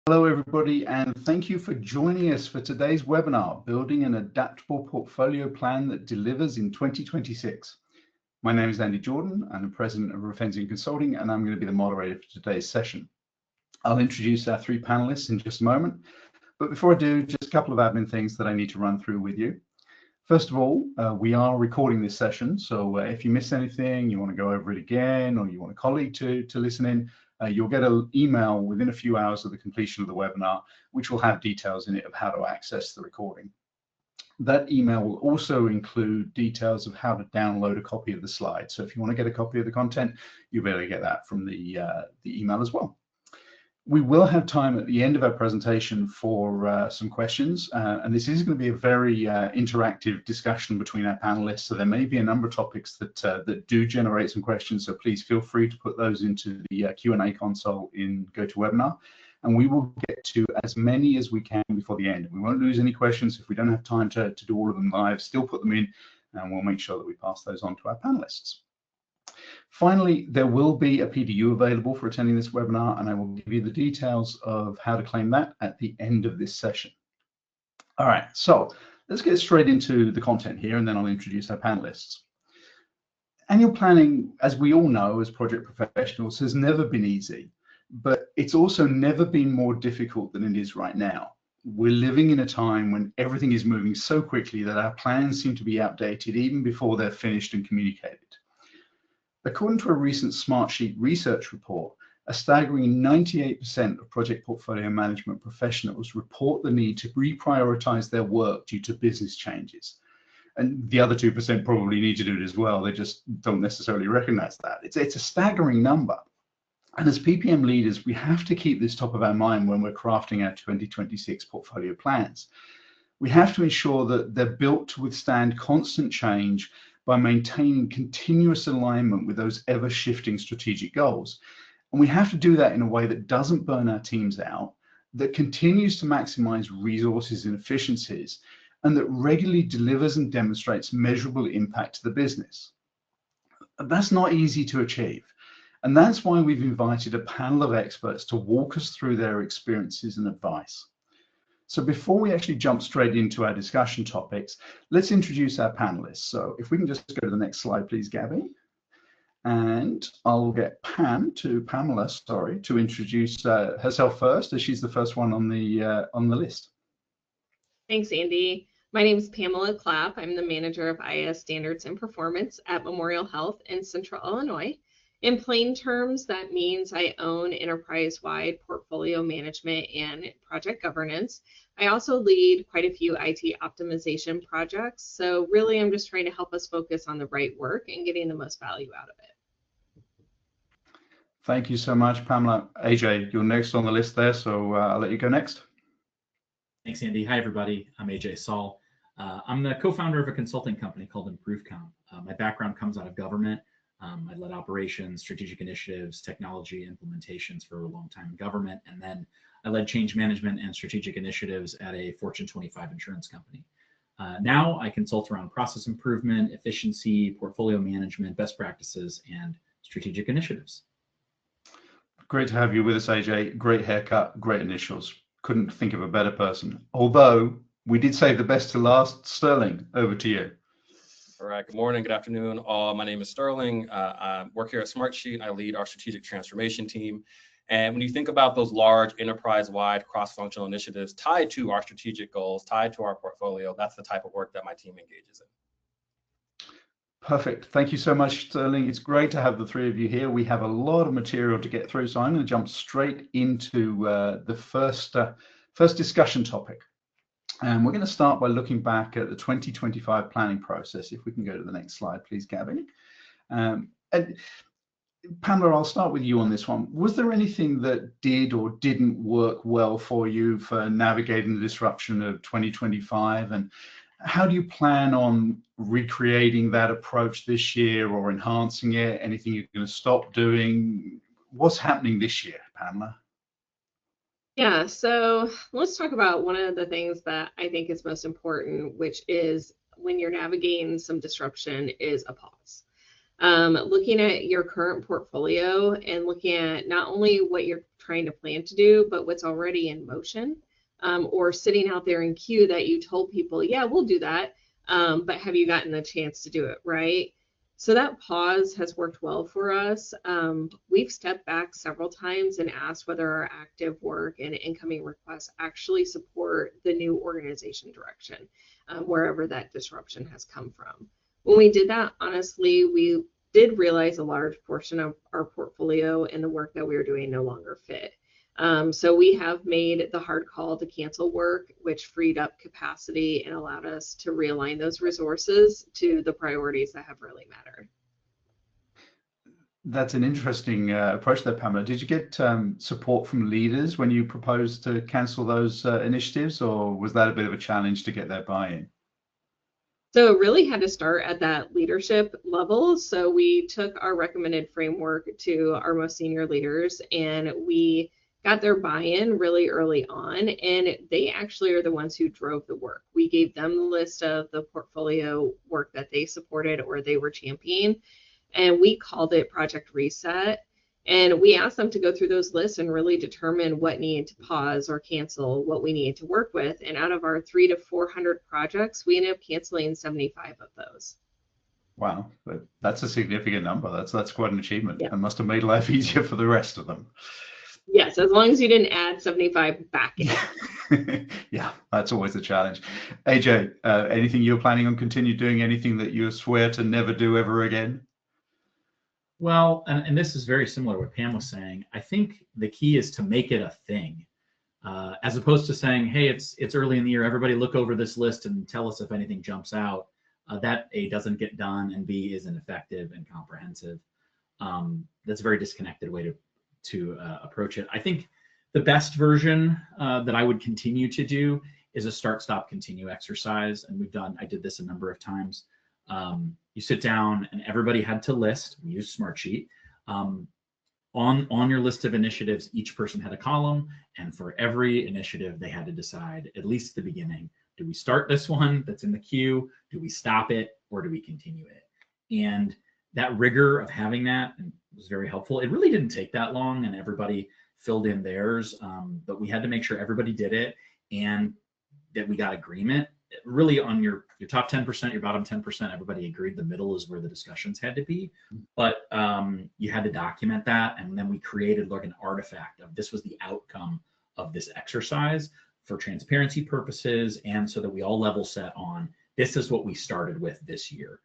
Hello, everybody, and thank you for joining us for today's webinar, Building an Adaptable Portfolio Plan that Delivers in 2026. My name is Andy Jordan. I'm the President of Refensian Consulting, and I'm going to be the moderator for today's session. I'll introduce our three panelists in just a moment, but before I do, just a couple of admin things that I need to run through with you. First of all, we are recording this session, so if you miss anything, you want to go over it again, or you want a colleague to listen in, you'll get an email within a few hours of the completion of the webinar, which will have details in it of how to access the recording. That email will also include details of how to download a copy of the slides. So if you want to get a copy of the content, you'll be able to get that from the email as well. We will have time at the end of our presentation for some questions, and this is going to be a very interactive discussion between our panelists, so there may be a number of topics that do generate some questions, so please feel free to put those into the Q&A console in GoToWebinar, and we will get to as many as we can before the end. We won't lose any questions. If we don't have time to do all of them live, still put them in, and we'll make sure that we pass those on to our panelists. Finally, there will be a PDU available for attending this webinar, and I will give you the details of how to claim that at the end of this session. All right, so let's get straight into the content here, and then I'll introduce our panelists. Annual planning, as we all know as project professionals, has never been easy, but it's also never been more difficult than it is right now. We're living in a time when everything is moving so quickly that our plans seem to be outdated even before they're finished and communicated. According to a recent Smartsheet research report, a staggering 98% of project portfolio management professionals report the need to reprioritize their work due to business changes. And the other 2% probably need to do it as well. They just don't necessarily recognize that. It's a staggering number. And as PPM leaders, we have to keep this top of our mind when we're crafting our 2026 portfolio plans. We have to ensure that they're built to withstand constant change by maintaining continuous alignment with those ever-shifting strategic goals. And we have to do that in a way that doesn't burn our teams out, that continues to maximize resources and efficiencies, and that regularly delivers and demonstrates measurable impact to the business. That's not easy to achieve. And that's why we've invited a panel of experts to walk us through their experiences and advice. So before we actually jump straight into our discussion topics, let's introduce our panelists. So if we can just go to the next slide, please, Gabby. And I'll get Pamela, to introduce herself first, as she's the first one on the list. Thanks, Andy. My name is Pamela Clapp. I'm the manager of IS Standards and Performance at Memorial Health in Central Illinois. In plain terms, that means I own enterprise-wide portfolio management and project governance. I also lead quite a few IT optimization projects. So really, I'm just trying to help us focus on the right work and getting the most value out of it. Thank you so much, Pamela. AJ, you're next on the list there, so I'll let you go next. Thanks, Andy. Hi, everybody. I'm AJ Soll. I'm the co-founder of a consulting company called ImproveComp. My background comes out of government. I led operations, strategic initiatives, technology implementations for a long time in government, and then I led change management and strategic initiatives at a Fortune 25 insurance company. Now I consult around process improvement, efficiency, portfolio management, best practices, and strategic initiatives. Great to have you with us, AJ. Great haircut, great initials. Couldn't think of a better person. Although we did save the best to last. Sterling, over to you. All right, good morning, good afternoon all. My name is Sterling. I work here at Smartsheet. I lead our strategic transformation team. And when you think about those large enterprise-wide cross-functional initiatives tied to our strategic goals, tied to our portfolio, that's the type of work that my team engages in. Perfect. Thank you so much, Sterling. It's great to have the three of you here. We have a lot of material to get through, so I'm going to jump straight into the first discussion topic. And we're going to start by looking back at the 2025 planning process. If we can go to the next slide, please, Gabby. And Pamela, I'll start with you on this one. Was there anything that did or didn't work well for you for navigating the disruption of 2025? And how do you plan on recreating that approach this year or enhancing it? Anything you're going to stop doing? What's happening this year, Pamela? Yeah, so let's talk about one of the things that I think is most important, which is when you're navigating some disruption, is a pause. Looking at your current portfolio and looking at not only what you're trying to plan to do, but what's already in motion, or sitting out there in queue that you told people, yeah, we'll do that, but have you gotten the chance to do it, right? So that pause has worked well for us. We've stepped back several times and asked whether our active work and incoming requests actually support the new organization direction, wherever that disruption has come from. When we did that, honestly, we did realize a large portion of our portfolio and the work that we were doing no longer fit. So we have made the hard call to cancel work, which freed up capacity and allowed us to realign those resources to the priorities that have really mattered. That's an interesting approach there, Pamela. Did you get support from leaders when you proposed to cancel those initiatives, or was that a bit of a challenge to get their buy-in? So it really had to start at that leadership level. So we took our recommended framework to our most senior leaders, and we got their buy-in really early on, and they actually are the ones who drove the work. We gave them the list of the portfolio work that they supported or they were championing, and we called it Project Reset. And we asked them to go through those lists and really determine what needed to pause or cancel, what we needed to work with. And out of our 300 to 400 projects, we ended up canceling 75 of those. Wow, that's a significant number. That's quite an achievement. Yeah. It must have made life easier for the rest of them. Yes, as long as you didn't add 75 back in. Yeah, that's always a challenge. AJ, anything you're planning on continue doing, anything that you swear to never do ever again? Well, and this is very similar to what Pam was saying. I think the key is to make it a thing, as opposed to saying, hey, it's early in the year, everybody look over this list and tell us if anything jumps out. That A, doesn't get done, and B, isn't effective and comprehensive. That's a very disconnected way to approach it. I think the best version that I would continue to do is a start, stop, continue exercise. And I did this a number of times. You sit down and everybody had to list, we use Smartsheet, on your list of initiatives, each person had a column, and for every initiative, they had to decide, at least at the beginning, do we start this one that's in the queue, do we stop it, or do we continue it? And that rigor of having that was very helpful. It really didn't take that long, and everybody filled in theirs, but we had to make sure everybody did it and that we got agreement. Really on your top 10%, your bottom 10%, everybody agreed the middle is where the discussions had to be. But you had to document that, and then we created like an artifact of this was the outcome of this exercise for transparency purposes, and so that we all level set on this is what we started with this year,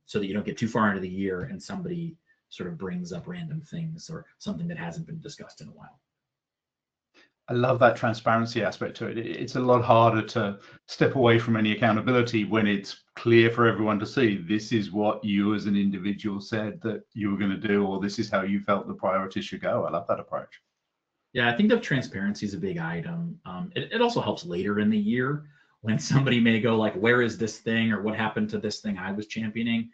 so that you don't get too far into the year and somebody sort of brings up random things or something that hasn't been discussed in a while. I love that transparency aspect to it. It's a lot harder to step away from any accountability when it's clear for everyone to see this is what you as an individual said that you were going to do, or this is how you felt the priorities should go. I love that approach. Yeah, I think that transparency is a big item. It also helps later in the year when somebody may go like, where is this thing, or what happened to this thing I was championing?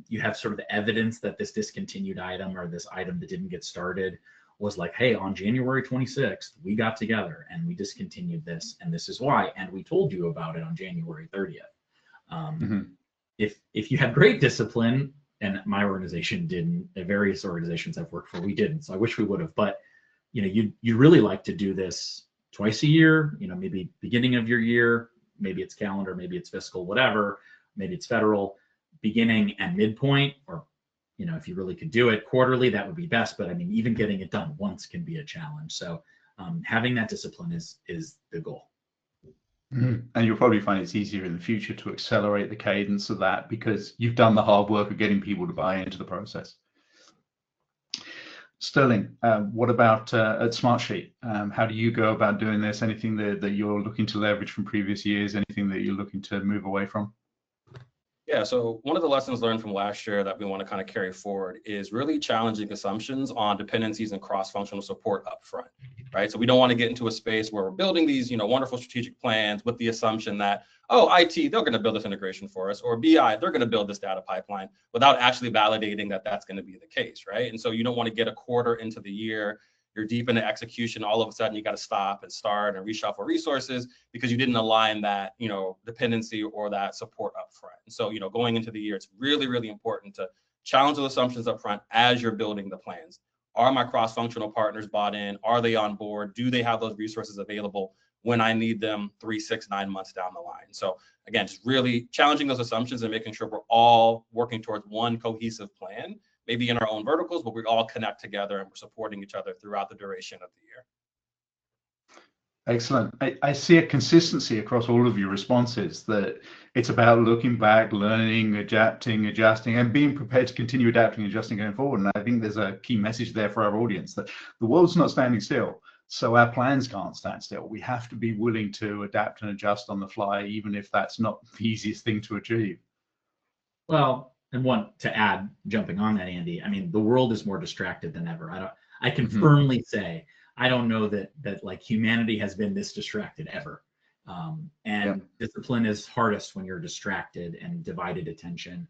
You have sort of the evidence that this discontinued item or this item that didn't get started was like, hey, on January 26th, we got together and we discontinued this, and this is why, and we told you about it on January 30th. If you have great discipline, and my organization didn't, various organizations I've worked for, we didn't, so I wish we would have, but you'd really like to do this twice a year, maybe beginning of your year, maybe it's calendar, maybe it's fiscal, whatever, maybe it's federal, beginning and midpoint, or if you really could do it quarterly, that would be best. But I mean, even getting it done once can be a challenge. So having that discipline is the goal. And you'll probably find it's easier in the future to accelerate the cadence of that because you've done the hard work of getting people to buy into the process. Sterling, what about at Smartsheet? How do you go about doing this? Anything that you're looking to leverage from previous years? Anything that you're looking to move away from? Yeah, so one of the lessons learned from last year that we want to kind of carry forward is really challenging assumptions on dependencies and cross-functional support up front, right? So we don't want to get into a space where we're building these, wonderful strategic plans with the assumption that, oh, IT, they're going to build this integration for us, or BI, they're going to build this data pipeline without actually validating that that's going to be the case, right? And so you don't want to get a quarter into the year, you're deep into execution, all of a sudden you got to stop and start and reshuffle resources because you didn't align that, dependency or that support up front. And so, going into the year, it's really, really important to challenge those assumptions up front as you're building the plans. Are my cross-functional partners bought in? Are they on board? Do they have those resources available when I need them 3, 6, 9 months down the line? So again, just really challenging those assumptions and making sure we're all working towards one cohesive plan, maybe in our own verticals, but we all connect together and we're supporting each other throughout the duration of the year. Excellent. I see a consistency across all of your responses, that it's about looking back, learning, adapting, adjusting, and being prepared to continue adapting and adjusting going forward. And I think there's a key message there for our audience, that the world's not standing still, so our plans can't stand still. We have to be willing to adapt and adjust on the fly, even if that's not the easiest thing to achieve. Well, and one to add, jumping on that, Andy, I mean, the world is more distracted than ever. I can firmly say, I don't know that like humanity has been this distracted ever. And discipline is hardest when you're distracted and divided attention,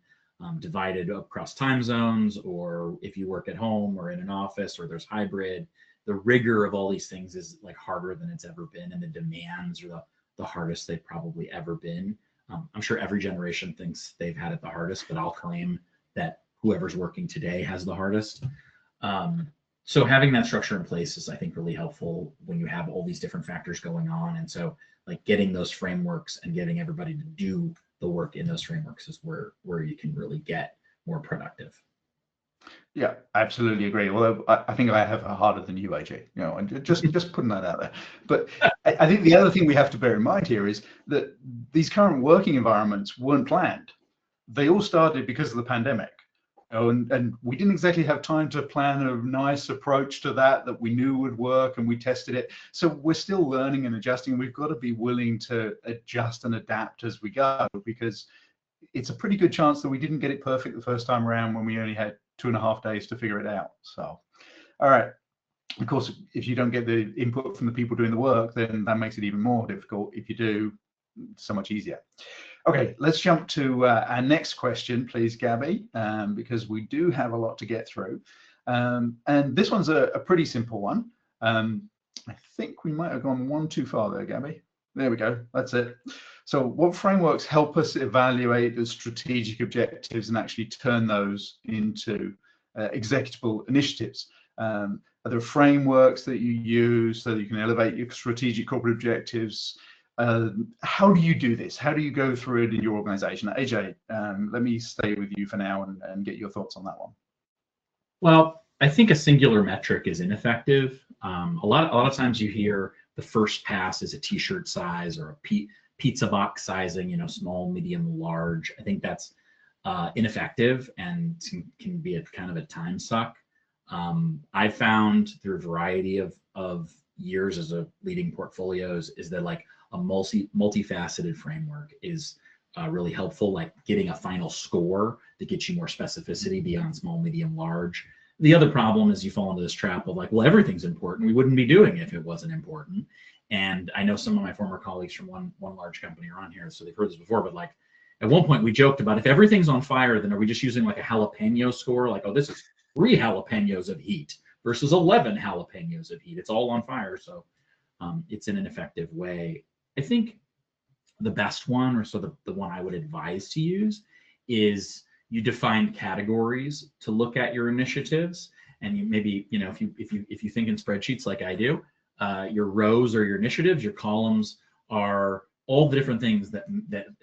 divided across time zones, or if you work at home or in an office or there's hybrid, the rigor of all these things is like harder than it's ever been. And the demands are the hardest they've probably ever been. I'm sure every generation thinks they've had it the hardest, but I'll claim that whoever's working today has the hardest. So having that structure in place is, I think, really helpful when you have all these different factors going on. And so like getting those frameworks and getting everybody to do the work in those frameworks is where you can really get more productive. Yeah, absolutely agree. Although I think I have it harder than you, AJ, you know, and just putting that out there. But I think the other thing we have to bear in mind here is that these current working environments weren't planned. They all started because of the pandemic. And we didn't exactly have time to plan a nice approach to that we knew would work, and we tested it. So we're still learning and adjusting, and we've got to be willing to adjust and adapt as we go, because it's a pretty good chance that we didn't get it perfect the first time around when we only had 2.5 days to figure it out. So, all right. Of course, if you don't get the input from the people doing the work, then that makes it even more difficult. If you do, so much easier. Okay, let's jump to our next question, please, Gabby, because we do have a lot to get through. And this one's a pretty simple one. I think we might have gone one too far there, Gabby. There we go, that's it. So what frameworks help us evaluate the strategic objectives and actually turn those into executable initiatives? Are there frameworks that you use so that you can elevate your strategic corporate objectives? How do you do this? How do you go through it in your organization? AJ, let me stay with you for now and get your thoughts on that one. Well, I think a singular metric is ineffective. A lot of times you hear the first pass is a t-shirt size or a pizza box sizing, you know, small, medium, large. I think that's ineffective and can be a kind of a time suck. I found through a variety of years as a leading portfolios is that like a multifaceted framework is really helpful, like getting a final score that gets you more specificity beyond small, medium, large. The other problem is you fall into this trap of like, well, everything's important. We wouldn't be doing it if it wasn't important. And I know some of my former colleagues from one large company are on here, so they've heard this before, but like at one point we joked about if everything's on fire, then are we just using like a jalapeno score? Like, oh, this is 3 jalapenos of heat versus 11 jalapenos of heat. It's all on fire. So it's in an ineffective way. I think the best one, or so the one I would advise to use, is you define categories to look at your initiatives. And you maybe, you know, if you think in spreadsheets like I do, your rows are your initiatives, your columns are all the different things that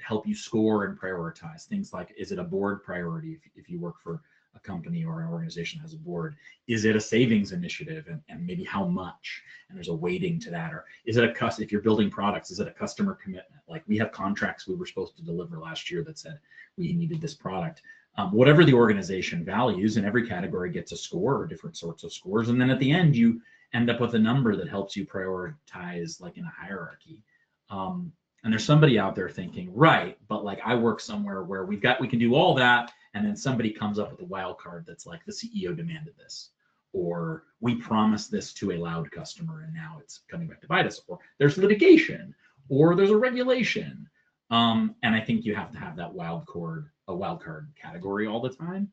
help you score and prioritize. Things like, is it a board priority if you work for a company or an organization that has a board? Is it a savings initiative, and maybe how much? And there's a weighting to that. Or is it if you're building products, is it a customer commitment? Like we have contracts we were supposed to deliver last year that said we needed this product. Whatever the organization values, and every category gets a score or different sorts of scores. And then at the end, you end up with a number that helps you prioritize like in a hierarchy. And there's somebody out there thinking, right, but like I work somewhere where we can do all that, and then somebody comes up with a wild card that's like the CEO demanded this, or we promised this to a loud customer and now it's coming back to bite us, or there's litigation, or there's a regulation. And I think you have to have that wild card category all the time.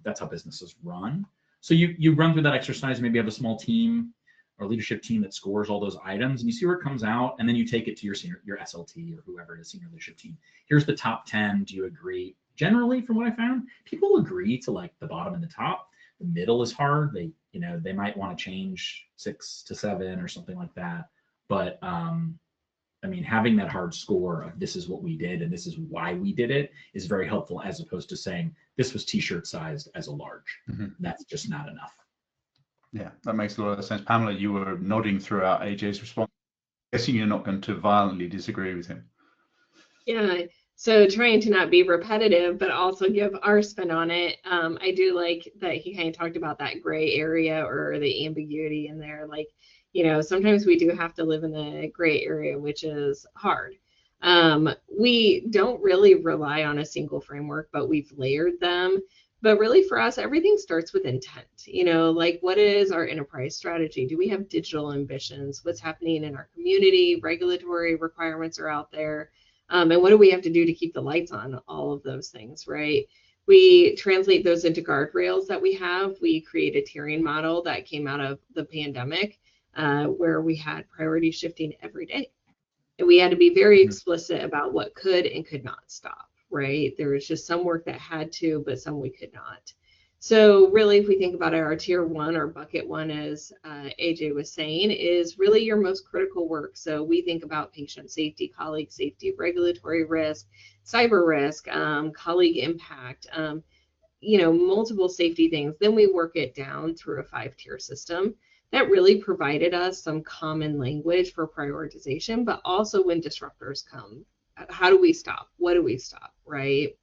That's how businesses run. So you run through that exercise, maybe have a small team or leadership team that scores all those items, and you see where it comes out, and then you take it to your SLT or whoever it is, senior leadership team. Here's the top 10. Do you agree? generally, from what I found, people agree to like the bottom and the top. The middle is hard. They might want to change 6 to 7 or something like that. But I mean, having that hard score of this is what we did and this is why we did it is very helpful, as opposed to saying this was t-shirt sized as a large. That's just not enough. Yeah, that makes a lot of sense. Pamela, you were nodding throughout AJ's response. I'm guessing you're not going to violently disagree with him. Yeah, so trying to not be repetitive, but also give our spin on it. I do like that he kind of talked about that gray area or the ambiguity in there. Like, sometimes we do have to live in the gray area, which is hard. We don't really rely on a single framework, but we've layered them. But really for us, everything starts with intent. Like, what is our enterprise strategy? Do we have digital ambitions? What's happening in our community? Regulatory requirements are out there. And what do we have to do to keep the lights on? All of those things, right? We translate those into guardrails that we have. We create a tiering model that came out of the pandemic, where we had priority shifting every day. And we had to be very explicit about what could and could not stop. Right? There was just some work that had to, but some we could not. So really, if we think about our tier 1 or bucket 1, as AJ was saying, is really your most critical work. So we think about patient safety, colleague safety, regulatory risk, cyber risk, colleague impact, multiple safety things. Then we work it down through a 5-tier system that really provided us some common language for prioritization, but also when disruptors come, how do we stop? What do we stop, right?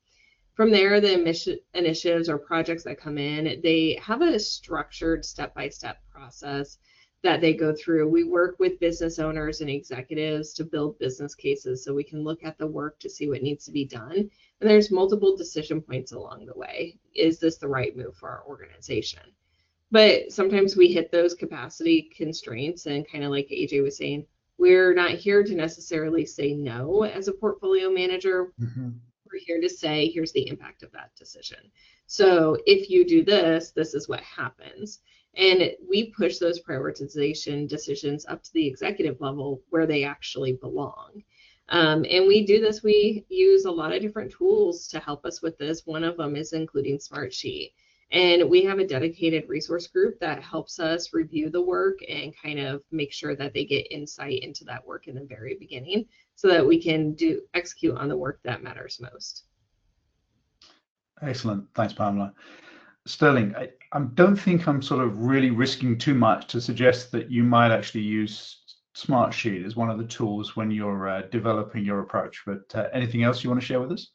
From there, the initiatives or projects that come in, they have a structured step-by-step process that they go through. We work with business owners and executives to build business cases so we can look at the work to see what needs to be done. And there's multiple decision points along the way. Is this the right move for our organization? But sometimes we hit those capacity constraints, and kind of like AJ was saying, we're not here to necessarily say no as a portfolio manager. We're here to say, here's the impact of that decision. So if you do this, this is what happens. And we push those prioritization decisions up to the executive level where they actually belong. And we do this, we use a lot of different tools to help us with this. One of them is including Smartsheet. And we have a dedicated resource group that helps us review the work and kind of make sure that they get insight into that work in the very beginning so that we can execute on the work that matters most. Excellent. Thanks, Pamela. Sterling, I don't think I'm sort of really risking too much to suggest that you might actually use Smartsheet as one of the tools when you're developing your approach, but anything else you want to share with us?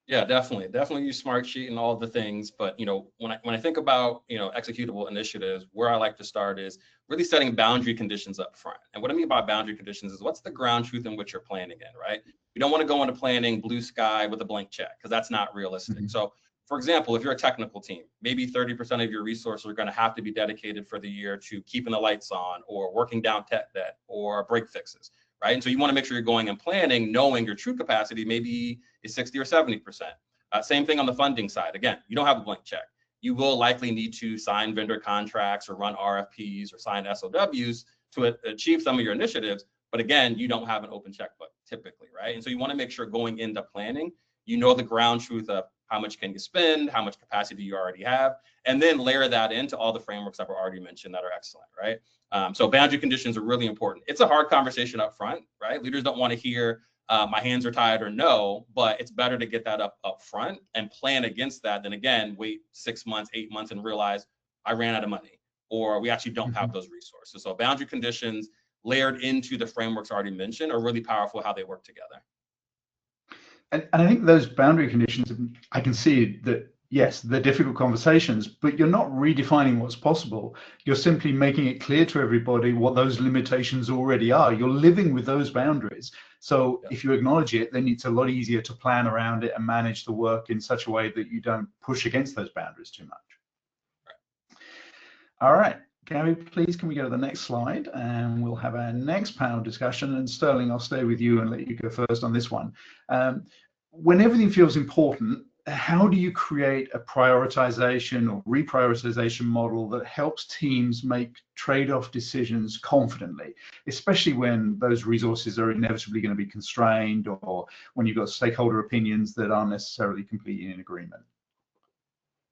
Yeah, definitely use Smartsheet and all of the things. But when I think about executable initiatives, where I like to start is really setting boundary conditions up front. And what I mean by boundary conditions is what's the ground truth in which you're planning in, right? You don't want to go into planning blue sky with a blank check because that's not realistic. So, for example, if you're a technical team, maybe 30% of your resources are going to have to be dedicated for the year to keeping the lights on or working down tech debt or break fixes. Right? And so you want to make sure you're going and planning, knowing your true capacity maybe is 60 or 70%. Same thing on the funding side. Again, you don't have a blank check. You will likely need to sign vendor contracts or run RFPs or sign SOWs to achieve some of your initiatives. But again, you don't have an open checkbook typically, right? And so you want to make sure going into planning, you know the ground truth of how much can you spend, how much capacity you already have, and then layer that into all the frameworks that were already mentioned that are excellent, right? So boundary conditions are really important. It's a hard conversation up front, right? Leaders don't want to hear my hands are tied or no, but it's better to get that up front and plan against that than again, wait 6 months, 8 months and realize I ran out of money or we actually don't have those resources. So boundary conditions layered into the frameworks already mentioned are really powerful how they work together. And I think those boundary conditions, I can see that, yes, they're difficult conversations, but you're not redefining what's possible. You're simply making it clear to everybody what those limitations already are. You're living with those boundaries. So if you acknowledge it, then it's a lot easier to plan around it and manage the work in such a way that you don't push against those boundaries too much. All right. Gary, please, can we go to the next slide? And we'll have our next panel discussion. And Sterling, I'll stay with you and let you go first on this one. When everything feels important, how do you create a prioritization or reprioritization model that helps teams make trade-off decisions confidently, especially when those resources are inevitably going to be constrained, or when you've got stakeholder opinions that aren't necessarily completely in agreement?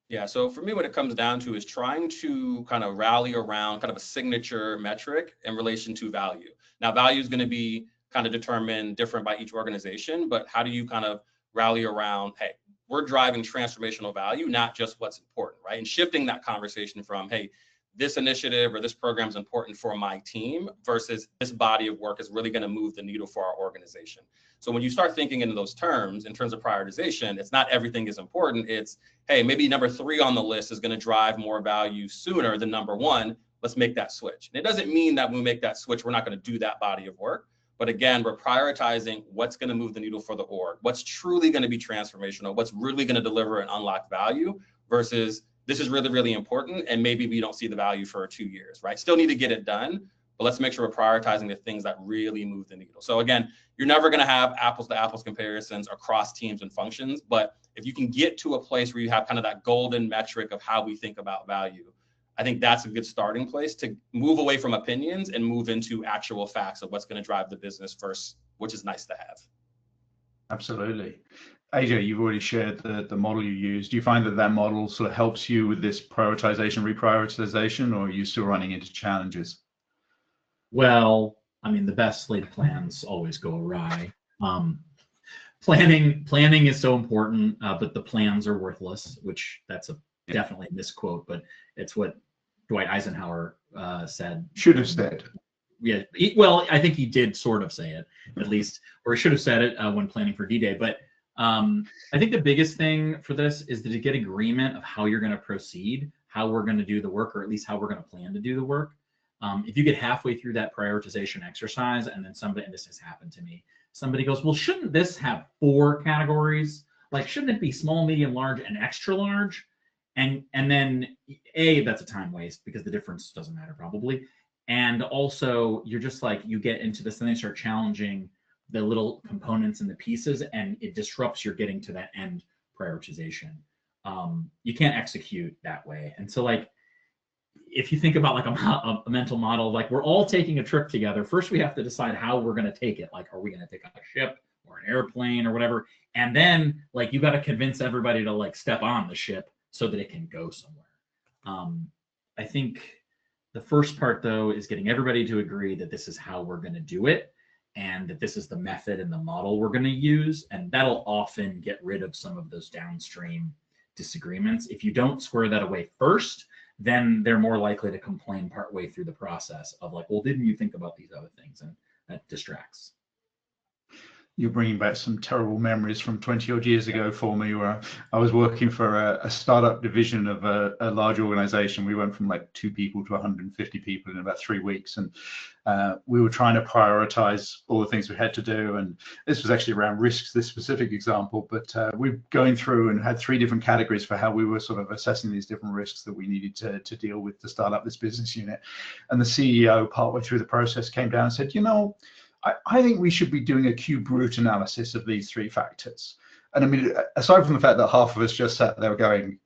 Yeah, so for me, what it comes down to is trying to kind of rally around kind of a signature metric in relation to value. Now, value is going to be kind of determined different by each organization, but how do you kind of rally around, hey, we're driving transformational value, not just what's important, right? And shifting that conversation from, hey, this initiative or this program is important for my team versus this body of work is really going to move the needle for our organization. So when you start thinking in those terms, in terms of prioritization, it's not everything is important. It's, hey, maybe number 3 on the list is going to drive more value sooner than number 1. Let's make that switch. And it doesn't mean that when we make that switch, we're not going to do that body of work. But again, we're prioritizing what's going to move the needle for the org, what's truly going to be transformational, what's really going to deliver and unlock value versus this is really, really important. And maybe we don't see the value for 2 years, right? Still need to get it done, but let's make sure we're prioritizing the things that really move the needle. So again, you're never going to have apples to apples comparisons across teams and functions. But if you can get to a place where you have kind of that golden metric of how we think about value, I think that's a good starting place to move away from opinions and move into actual facts of what's going to drive the business first, which is nice to have. Absolutely. AJ, you've already shared the model you use. Do you find that that model sort of helps you with this prioritization, reprioritization, or are you still running into challenges? Well, I mean, the best laid plans always go awry. Planning is so important, but the plans are worthless, which that's definitely a misquote, but it's what Dwight Eisenhower said. Should have said. Yeah, well, I think he did sort of say it, at least, or he should have said it when planning for D-Day. But I think the biggest thing for this is to get agreement of how you're going to proceed, how we're going to do the work, or at least how we're going to plan to do the work. If you get halfway through that prioritization exercise and then somebody, and this has happened to me, somebody goes, well, shouldn't this have 4 categories? Like, shouldn't it be small, medium, large, and extra large? And then A, that's a time waste because the difference doesn't matter probably. And also you're just like, you get into this and then you start challenging the little components and the pieces, and it disrupts your getting to that end prioritization. You can't execute that way. And so like, if you think about like a mental model, like we're all taking a trip together. First, we have to decide how we're going to take it. Like, are we going to take a ship or an airplane or whatever? And then like, you got to convince everybody to like step on the ship so that it can go somewhere. I think the first part though is getting everybody to agree that this is how we're going to do it and that this is the method and the model we're going to use. And that'll often get rid of some of those downstream disagreements. If you don't square that away first, then they're more likely to complain partway through the process of like, well, didn't you think about these other things? And that distracts. You're bringing back some terrible memories from 20 odd years ago for me, where I was working for a startup division of a large organization. We went from like 2 people to 150 people in about 3 weeks. And we were trying to prioritize all the things we had to do. And this was actually around risks, this specific example, but we're going through and had 3 different categories for how we were sort of assessing these different risks that we needed to deal with to start up this business unit. And the CEO partway through the process came down and said, you know, I think we should be doing a cube root analysis of these 3 factors. And I mean, aside from the fact that half of us just sat there going,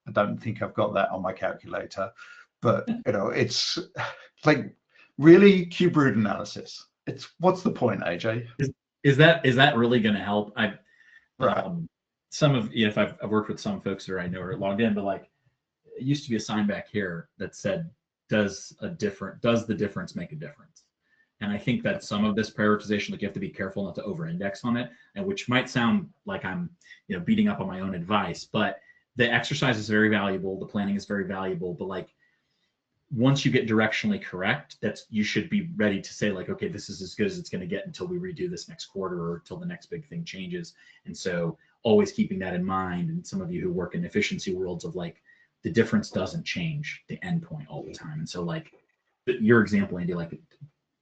I don't think I've got that on my calculator, but you know, it's like, really, cube root analysis? What's the point, AJ? Is that really going to help? Some of, if I've worked with some folks that I know are logged in, but like, it used to be a sign back here that said, does the difference make a difference? And I think that some of this prioritization, like you have to be careful not to over-index on it, and which might sound like I'm, beating up on my own advice, but the exercise is very valuable. The planning is very valuable, but like once you get directionally correct, you should be ready to say like, okay, this is as good as it's going to get until we redo this next quarter or until the next big thing changes. And so always keeping that in mind. And some of you who work in efficiency worlds of like, the difference doesn't change the endpoint all the time. And so like your example, Andy, like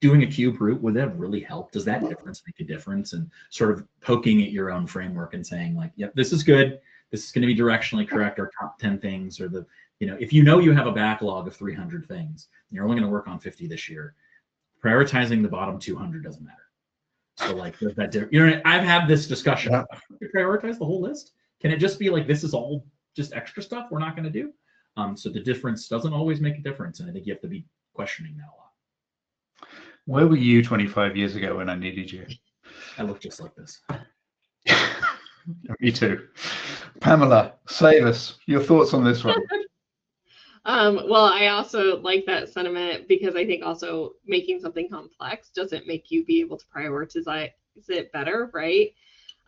doing a cube root, would that really help? Does that difference make a difference? And sort of poking at your own framework and saying like, yep, this is good. This is going to be directionally correct. Our top 10 things, or if you have a backlog of 300 things, and you're only going to work on 50 this year, prioritizing the bottom 200 doesn't matter. So like, does that I've had this discussion. Yeah. Can we prioritize the whole list? Can it just be like, this is all just extra stuff we're not going to do? So the difference doesn't always make a difference. And I think you have to be questioning that a lot. Where were you 25 years ago when I needed you? I look just like this. Me too. Pamela, save us. Your thoughts on this one? Well, I also like that sentiment because I think also making something complex doesn't make you be able to prioritize it better, right?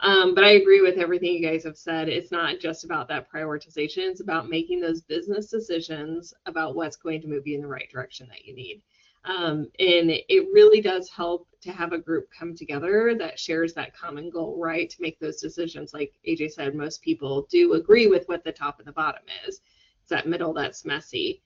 But I agree with everything you guys have said. It's not just about that prioritization. It's about making those business decisions about what's going to move you in the right direction that you need. And it really does help to have a group come together that shares that common goal, right? To make those decisions. Like AJ said, most people do agree with what the top and the bottom is. It's that middle that's messy.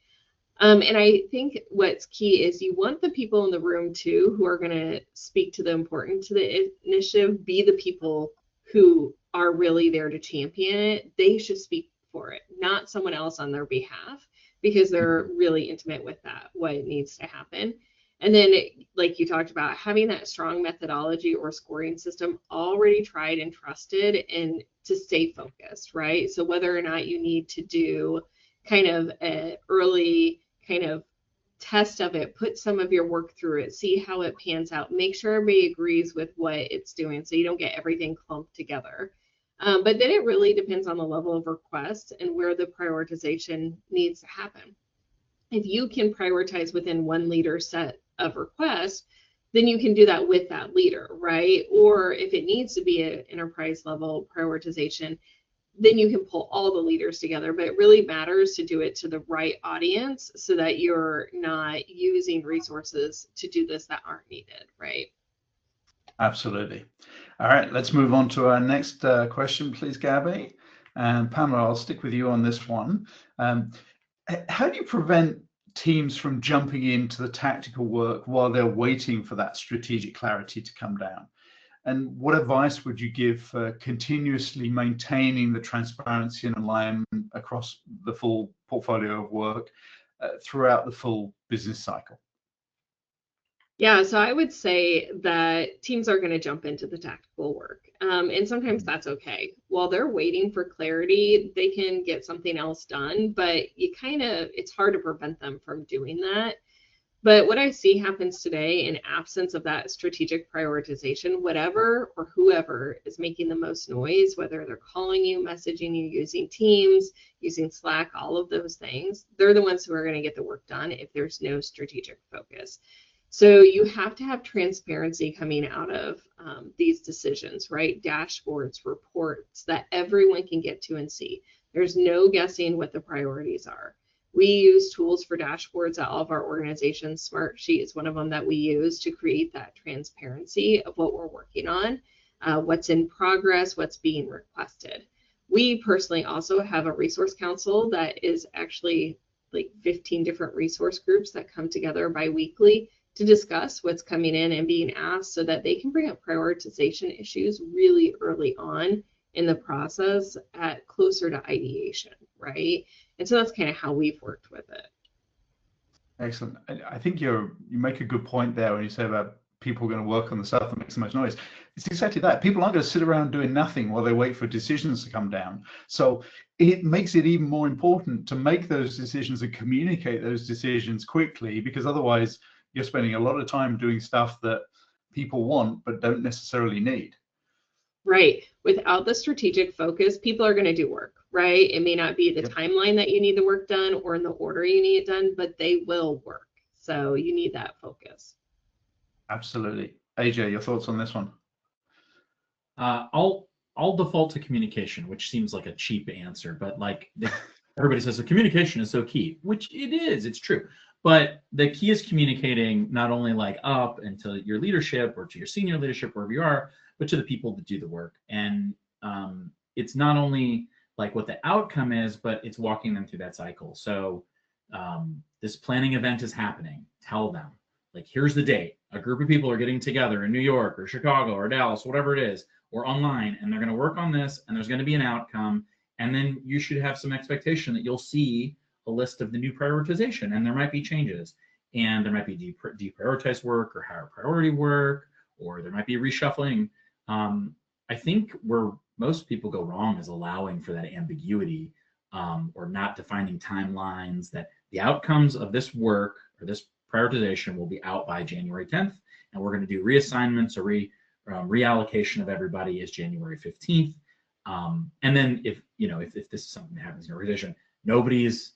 And I think what's key is you want the people in the room too who are going to speak to the importance of the initiative, be the people who are really there to champion it. They should speak for it, not someone else on their behalf, because they're really intimate with that, what needs to happen. And then, like you talked about, having that strong methodology or scoring system already tried and trusted and to stay focused, right? So whether or not you need to do kind of an early kind of test of it, put some of your work through it, see how it pans out, make sure everybody agrees with what it's doing so you don't get everything clumped together. But then it really depends on the level of request and where the prioritization needs to happen. If you can prioritize within one leader's set of requests, then you can do that with that leader, right? Or if it needs to be an enterprise level prioritization, then you can pull all the leaders together, but it really matters to do it to the right audience so that you're not using resources to do this that aren't needed, right? Absolutely. All right, let's move on to our next question, please, Gabby. And Pamela, I'll stick with you on this one. How do you prevent teams from jumping into the tactical work while they're waiting for that strategic clarity to come down? And what advice would you give for continuously maintaining the transparency and alignment across the full portfolio of work throughout the full business cycle? Yeah, so I would say that teams are going to jump into the tactical work, and sometimes that's okay. While they're waiting for clarity, they can get something else done, but it's hard to prevent them from doing that. But what I see happens today in absence of that strategic prioritization, whatever or whoever is making the most noise, whether they're calling you, messaging you, using Teams, using Slack, all of those things, they're the ones who are going to get the work done if there's no strategic focus. So you have to have transparency coming out of these decisions, right? Dashboards, reports that everyone can get to and see. There's no guessing what the priorities are. We use tools for dashboards at all of our organizations. Smartsheet is one of them that we use to create that transparency of what we're working on, what's in progress, what's being requested. We personally also have a resource council that is actually like 15 different resource groups that come together bi-weekly to discuss what's coming in and being asked so that they can bring up prioritization issues really early on in the process at closer to ideation, right? And so that's kind of how we've worked with it. Excellent. I think you make a good point there when you say about people going to work on the stuff that makes the most noise. It's exactly that. People aren't going to sit around doing nothing while they wait for decisions to come down. So it makes it even more important to make those decisions and communicate those decisions quickly, because otherwise you're spending a lot of time doing stuff that people want but don't necessarily need. Right. Without the strategic focus, people are going to do work, right? It may not be the timeline that you need the work done or in the order you need it done, but they will work. So you need that focus. Absolutely. AJ, your thoughts on this one? I'll default to communication, which seems like a cheap answer, but like everybody says, the communication is so key, which it is, it's true. But the key is communicating not only like up and to your leadership or to your senior leadership, wherever you are, but to the people that do the work. And it's not only like what the outcome is, but it's walking them through that cycle. So this planning event is happening. Tell them, like, here's the date. A group of people are getting together in New York or Chicago or Dallas, whatever it is, or online, and they're going to work on this, and there's going to be an outcome. And then you should have some expectation that you'll see a list of the new prioritization, and there might be changes, and there might be deprioritized work or higher priority work, or there might be reshuffling. I think where most people go wrong is allowing for that ambiguity, or not defining timelines, that the outcomes of this work or this prioritization will be out by January 10th, and we're going to do reassignments or reallocation of everybody is January 15th. And then if this is something that happens in a revision, nobody's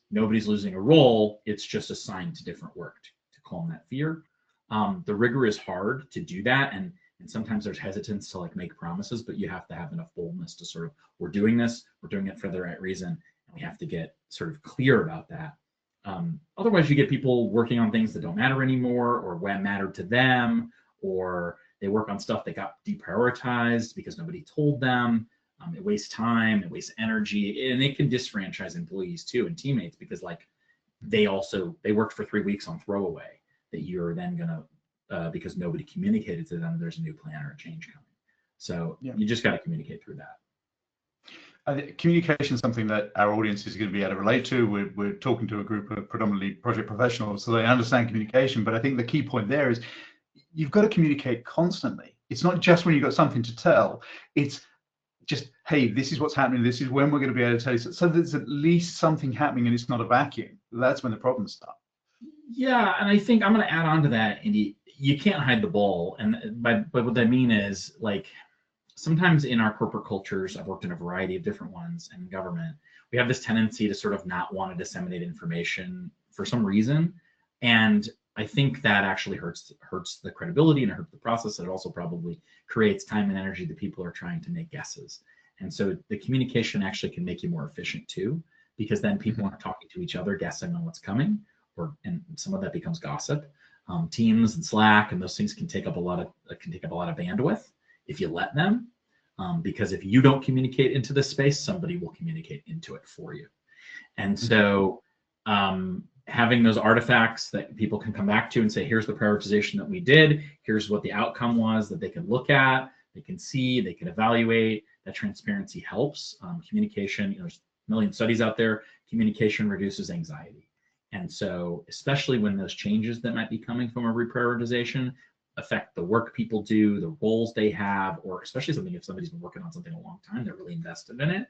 losing a role. It's just assigned to different work to calm that fear. The rigor is hard to do that, and sometimes there's hesitance to like make promises, but you have to have enough boldness to sort of, we're doing it for the right reason, and we have to get sort of clear about that. Otherwise, you get people working on things that don't matter anymore, or what mattered to them, or they work on stuff that got deprioritized because nobody told them. It wastes time, it wastes energy, and it can disfranchise employees too and teammates, because like they worked for 3 weeks on throwaway that you're then gonna, because nobody communicated to them there's a new plan or a change coming. So yeah, you just got to communicate through that. I think communication is something that our audience is going to be able to relate to. We're talking to a group of predominantly project professionals, so they understand communication. But I think the key point there is you've got to communicate constantly. It's not just when you've got something to tell. It's just, hey, this is what's happening. This is when we're going to be able to tell you. So there's at least something happening and it's not a vacuum. That's when the problems start. Yeah, and I think I'm going to add on to that, Andy. You can't hide the ball. And but what I mean is, like, sometimes in our corporate cultures, I've worked in a variety of different ones, and in government, we have this tendency to sort of not want to disseminate information for some reason. And I think that actually hurts the credibility and it hurts the process. It also probably creates time and energy that people are trying to make guesses. And so the communication actually can make you more efficient too, because then people aren't talking to each other, guessing on what's coming, and some of that becomes gossip. Teams and Slack and those things can take up a lot of bandwidth if you let them, because if you don't communicate into this space, somebody will communicate into it for you. And so having those artifacts that people can come back to and say, here's the prioritization that we did, here's what the outcome was, that they can look at, they can see, they can evaluate. That transparency helps. Communication, there's a million studies out there, communication reduces anxiety. And so especially when those changes that might be coming from a reprioritization affect the work people do, the roles they have, or especially if somebody's been working on something a long time, they're really invested in it.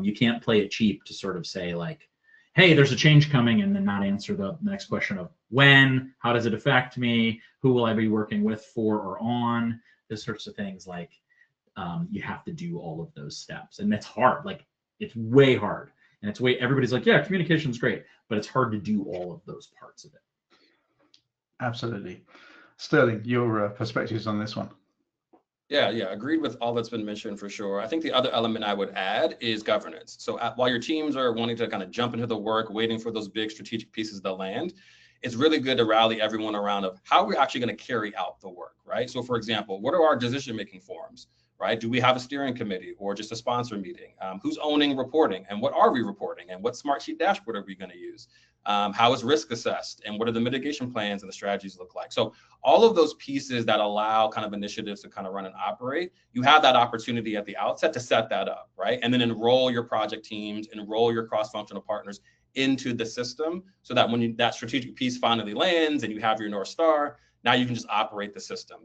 You can't play it cheap to sort of say like, hey, there's a change coming, and then not answer the next question of when, how does it affect me, who will I be working with, for, or on, those sorts of things. Like, you have to do all of those steps, and it's hard. Like, it's way hard, and everybody's like, yeah, communication's great, but it's hard to do all of those parts of it. Absolutely. Sterling, your perspectives on this one? Yeah, agreed with all that's been mentioned for sure. I think the other element I would add is governance. So while your teams are wanting to kind of jump into the work, waiting for those big strategic pieces to land, it's really good to rally everyone around of how we're actually going to carry out the work, right? So for example, what are our decision-making forums, right? Do we have a steering committee or just a sponsor meeting? Who's owning reporting, and what are we reporting, and what Smartsheet dashboard are we going to use? How is risk assessed, and what are the mitigation plans and the strategies look like? So all of those pieces that allow kind of initiatives to kind of run and operate, you have that opportunity at the outset to set that up, right? And then enroll your project teams, enroll your cross-functional partners into the system, so that when that strategic piece finally lands and you have your North Star, now you can just operate the system.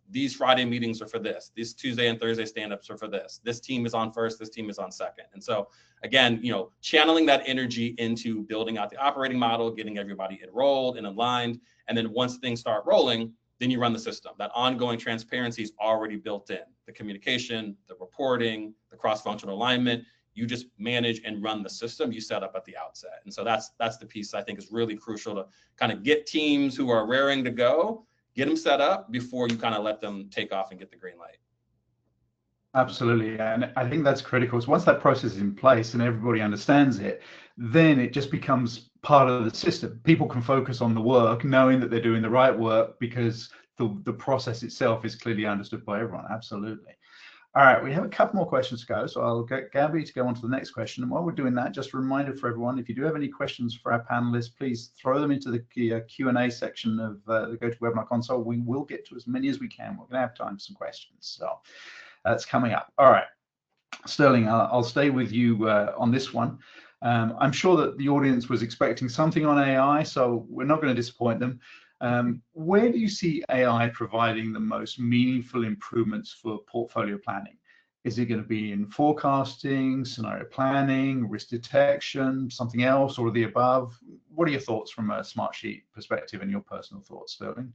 These Friday meetings are for this. These Tuesday and Thursday stand-ups are for this. This team is on first, this team is on second. And so again, channeling that energy into building out the operating model, getting everybody enrolled and aligned. And then once things start rolling, then you run the system. That ongoing transparency is already built in. The communication, the reporting, the cross-functional alignment, you just manage and run the system you set up at the outset. And so that's the piece I think is really crucial to kind of get teams who are raring to go, get them set up before you kind of let them take off and get the green light. Absolutely. And I think that's critical. So once that process is in place and everybody understands it, then it just becomes part of the system. People can focus on the work, knowing that they're doing the right work because the process itself is clearly understood by everyone. Absolutely. All right, we have a couple more questions to go, so I'll get Gabby to go on to the next question. And while we're doing that, just a reminder for everyone, if you do have any questions for our panelists, please throw them into the Q&A section of the GoToWebinar console. We will get to as many as we can. We're going to have time for some questions, so that's coming up. All right, Sterling, I'll stay with you on this one. I'm sure that the audience was expecting something on AI, so we're not going to disappoint them. Where do you see AI providing the most meaningful improvements for portfolio planning? Is it going to be in forecasting, scenario planning, risk detection, something else, or the above? What are your thoughts from a Smartsheet perspective and your personal thoughts, Sterling?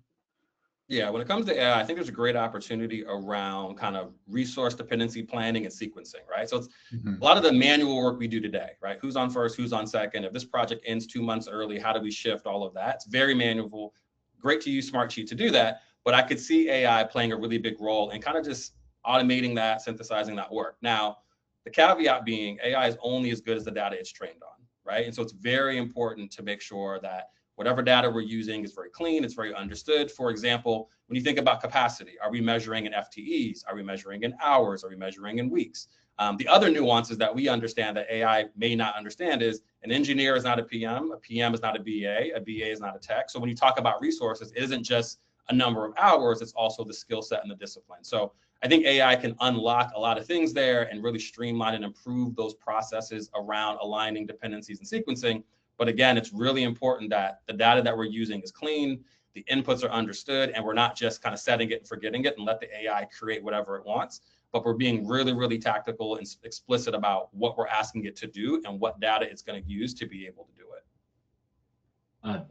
Yeah, when it comes to AI, I think there's a great opportunity around kind of resource dependency planning and sequencing, right? So it's a lot of the manual work we do today, right? Who's on first, who's on second? If this project ends 2 months early, how do we shift all of that? It's very manual. Great to use Smartsheet to do that, but I could see AI playing a really big role in kind of just automating that, synthesizing that work. Now, the caveat being AI is only as good as the data it's trained on, right? And so it's very important to make sure that whatever data we're using is very clean, it's very understood. For example, when you think about capacity, are we measuring in FTEs? Are we measuring in hours? Are we measuring in weeks? The other nuances that we understand that AI may not understand is an engineer is not a PM is not a BA is not a tech. So when you talk about resources, it isn't just a number of hours, it's also the skill set and the discipline. So I think AI can unlock a lot of things there and really streamline and improve those processes around aligning dependencies and sequencing. But again, it's really important that the data that we're using is clean, the inputs are understood, and we're not just kind of setting it and forgetting it and let the AI create whatever it wants, but we're being really, really tactical and explicit about what we're asking it to do and what data it's going to use to be able to do it.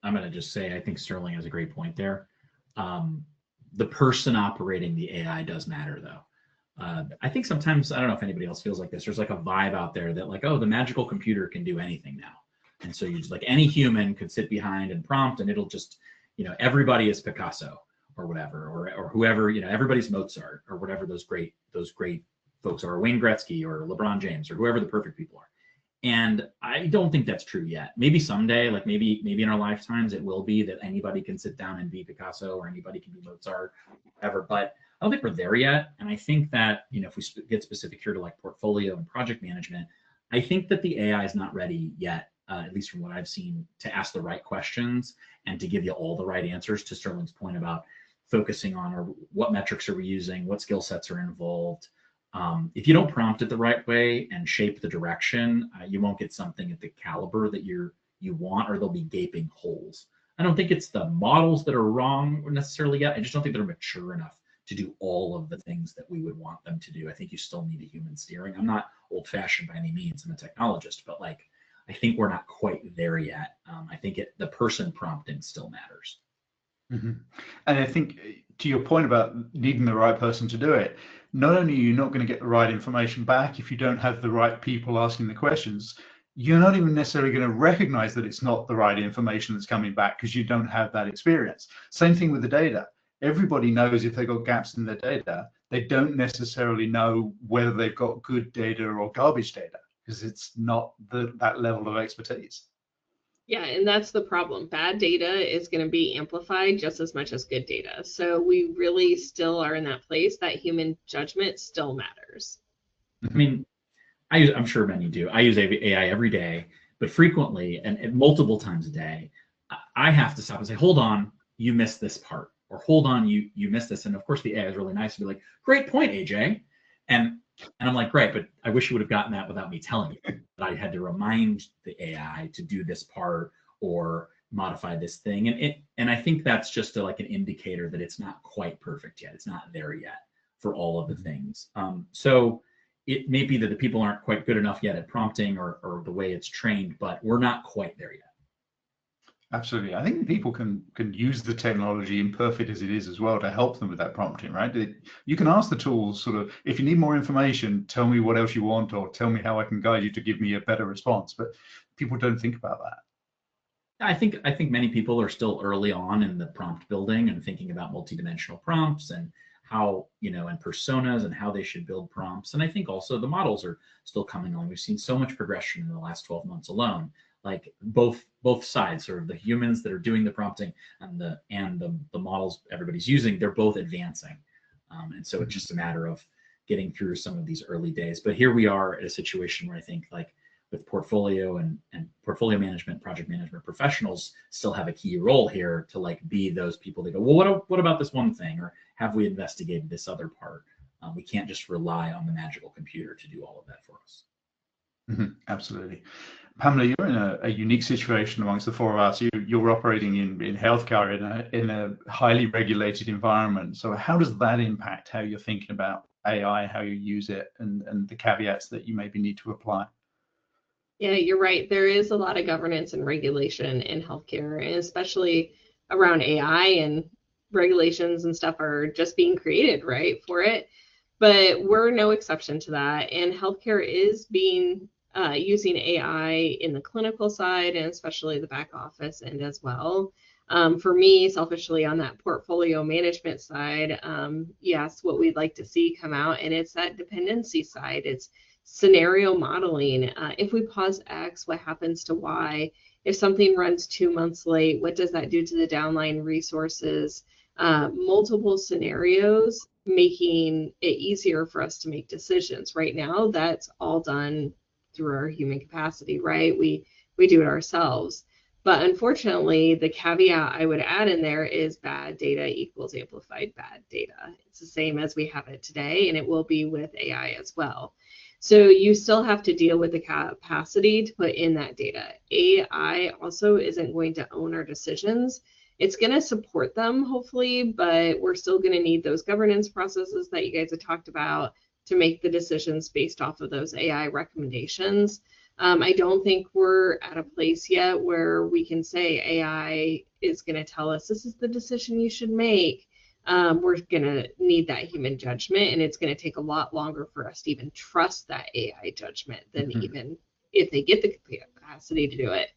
I'm going to just say, I think Sterling has a great point there. The person operating the AI does matter, though. I think sometimes, I don't know if anybody else feels like this, there's like a vibe out there that like, oh, the magical computer can do anything now. And so you just like any human could sit behind and prompt and it'll just, everybody is Picasso or whatever, or whoever, everybody's Mozart or whatever those great folks are, Wayne Gretzky or LeBron James or whoever the perfect people are. And I don't think that's true yet. Maybe someday, like maybe in our lifetimes, it will be that anybody can sit down and be Picasso or anybody can be Mozart, whatever. But I don't think we're there yet. And I think that, if we get specific here to like portfolio and project management, I think that the AI is not ready yet, at least from what I've seen, to ask the right questions and to give you all the right answers, to Sterling's point about focusing on or what metrics are we using, what skill sets are involved. If you don't prompt it the right way and shape the direction, you won't get something at the caliber that you want, or there'll be gaping holes. I don't think it's the models that are wrong necessarily yet. I just don't think they're mature enough to do all of the things that we would want them to do. I think you still need a human steering. I'm not old-fashioned by any means. I'm a technologist, but like, I think we're not quite there yet. I think the person prompting still matters. Mm-hmm. And I think to your point about needing the right person to do it, not only are you not going to get the right information back if you don't have the right people asking the questions, you're not even necessarily going to recognize that it's not the right information that's coming back because you don't have that experience. Same thing with the data. Everybody knows if they've got gaps in their data. They don't necessarily know whether they've got good data or garbage data because it's not that level of expertise. Yeah, and that's the problem. Bad data is going to be amplified just as much as good data. So we really still are in that place that human judgment still matters. I mean, I'm sure many do. I use AI every day, but frequently and multiple times a day, I have to stop and say, hold on, you missed this part, or hold on, you missed this. And of course, the AI is really nice to be like, great point, AJ. And I'm like, great, but I wish you would have gotten that without me telling you. That I had to remind the AI to do this part or modify this thing. And I think that's just like an indicator that it's not quite perfect yet. It's not there yet for all of the things. So it may be that the people aren't quite good enough yet at prompting or the way it's trained, but we're not quite there yet. Absolutely. I think people can use the technology, imperfect as it is as well, to help them with that prompting, right? You can ask the tools sort of, if you need more information, tell me what else you want, or tell me how I can guide you to give me a better response. But people don't think about that. I think many people are still early on in the prompt building and thinking about multidimensional prompts and how, and personas and how they should build prompts. And I think also the models are still coming on. We've seen so much progression in the last 12 months alone. Like both sides, sort of the humans that are doing the prompting and the models everybody's using, they're both advancing. And so it's just a matter of getting through some of these early days. But here we are at a situation where I think like with portfolio and portfolio management, project management professionals still have a key role here to like be those people that go, well, what about this one thing? Or have we investigated this other part? We can't just rely on the magical computer to do all of that for us. Mm-hmm. Absolutely. Pamela, you're in a unique situation amongst the four of us. You're operating in healthcare in a highly regulated environment. So how does that impact how you're thinking about AI, how you use it, and the caveats that you maybe need to apply. Yeah, you're right. There is a lot of governance and regulation in healthcare, and especially around AI, and regulations and stuff are just being created, right, for it. But we're no exception to that. And healthcare is being using AI in the clinical side, and especially the back office end as well. For me, selfishly, on that portfolio management side, yes, what we'd like to see come out, and it's that dependency side. It's scenario modeling. If we pause X, what happens to Y? If something runs 2 months late, what does that do to the downline resources? Multiple scenarios, making it easier for us to make decisions. Right now, that's all done through our human capacity, right? We do it ourselves. But unfortunately, the caveat I would add in there is bad data equals amplified bad data. It's the same as we have it today, and it will be with AI as well. So you still have to deal with the capacity to put in that data. AI also isn't going to own our decisions. It's going to support them, hopefully, but we're still going to need those governance processes that you guys have talked about to make the decisions based off of those AI recommendations. I don't think we're at a place yet where we can say AI is going to tell us this is the decision you should make. We're going to need that human judgment, and it's going to take a lot longer for us to even trust that AI judgment than even if they get the capacity to do it.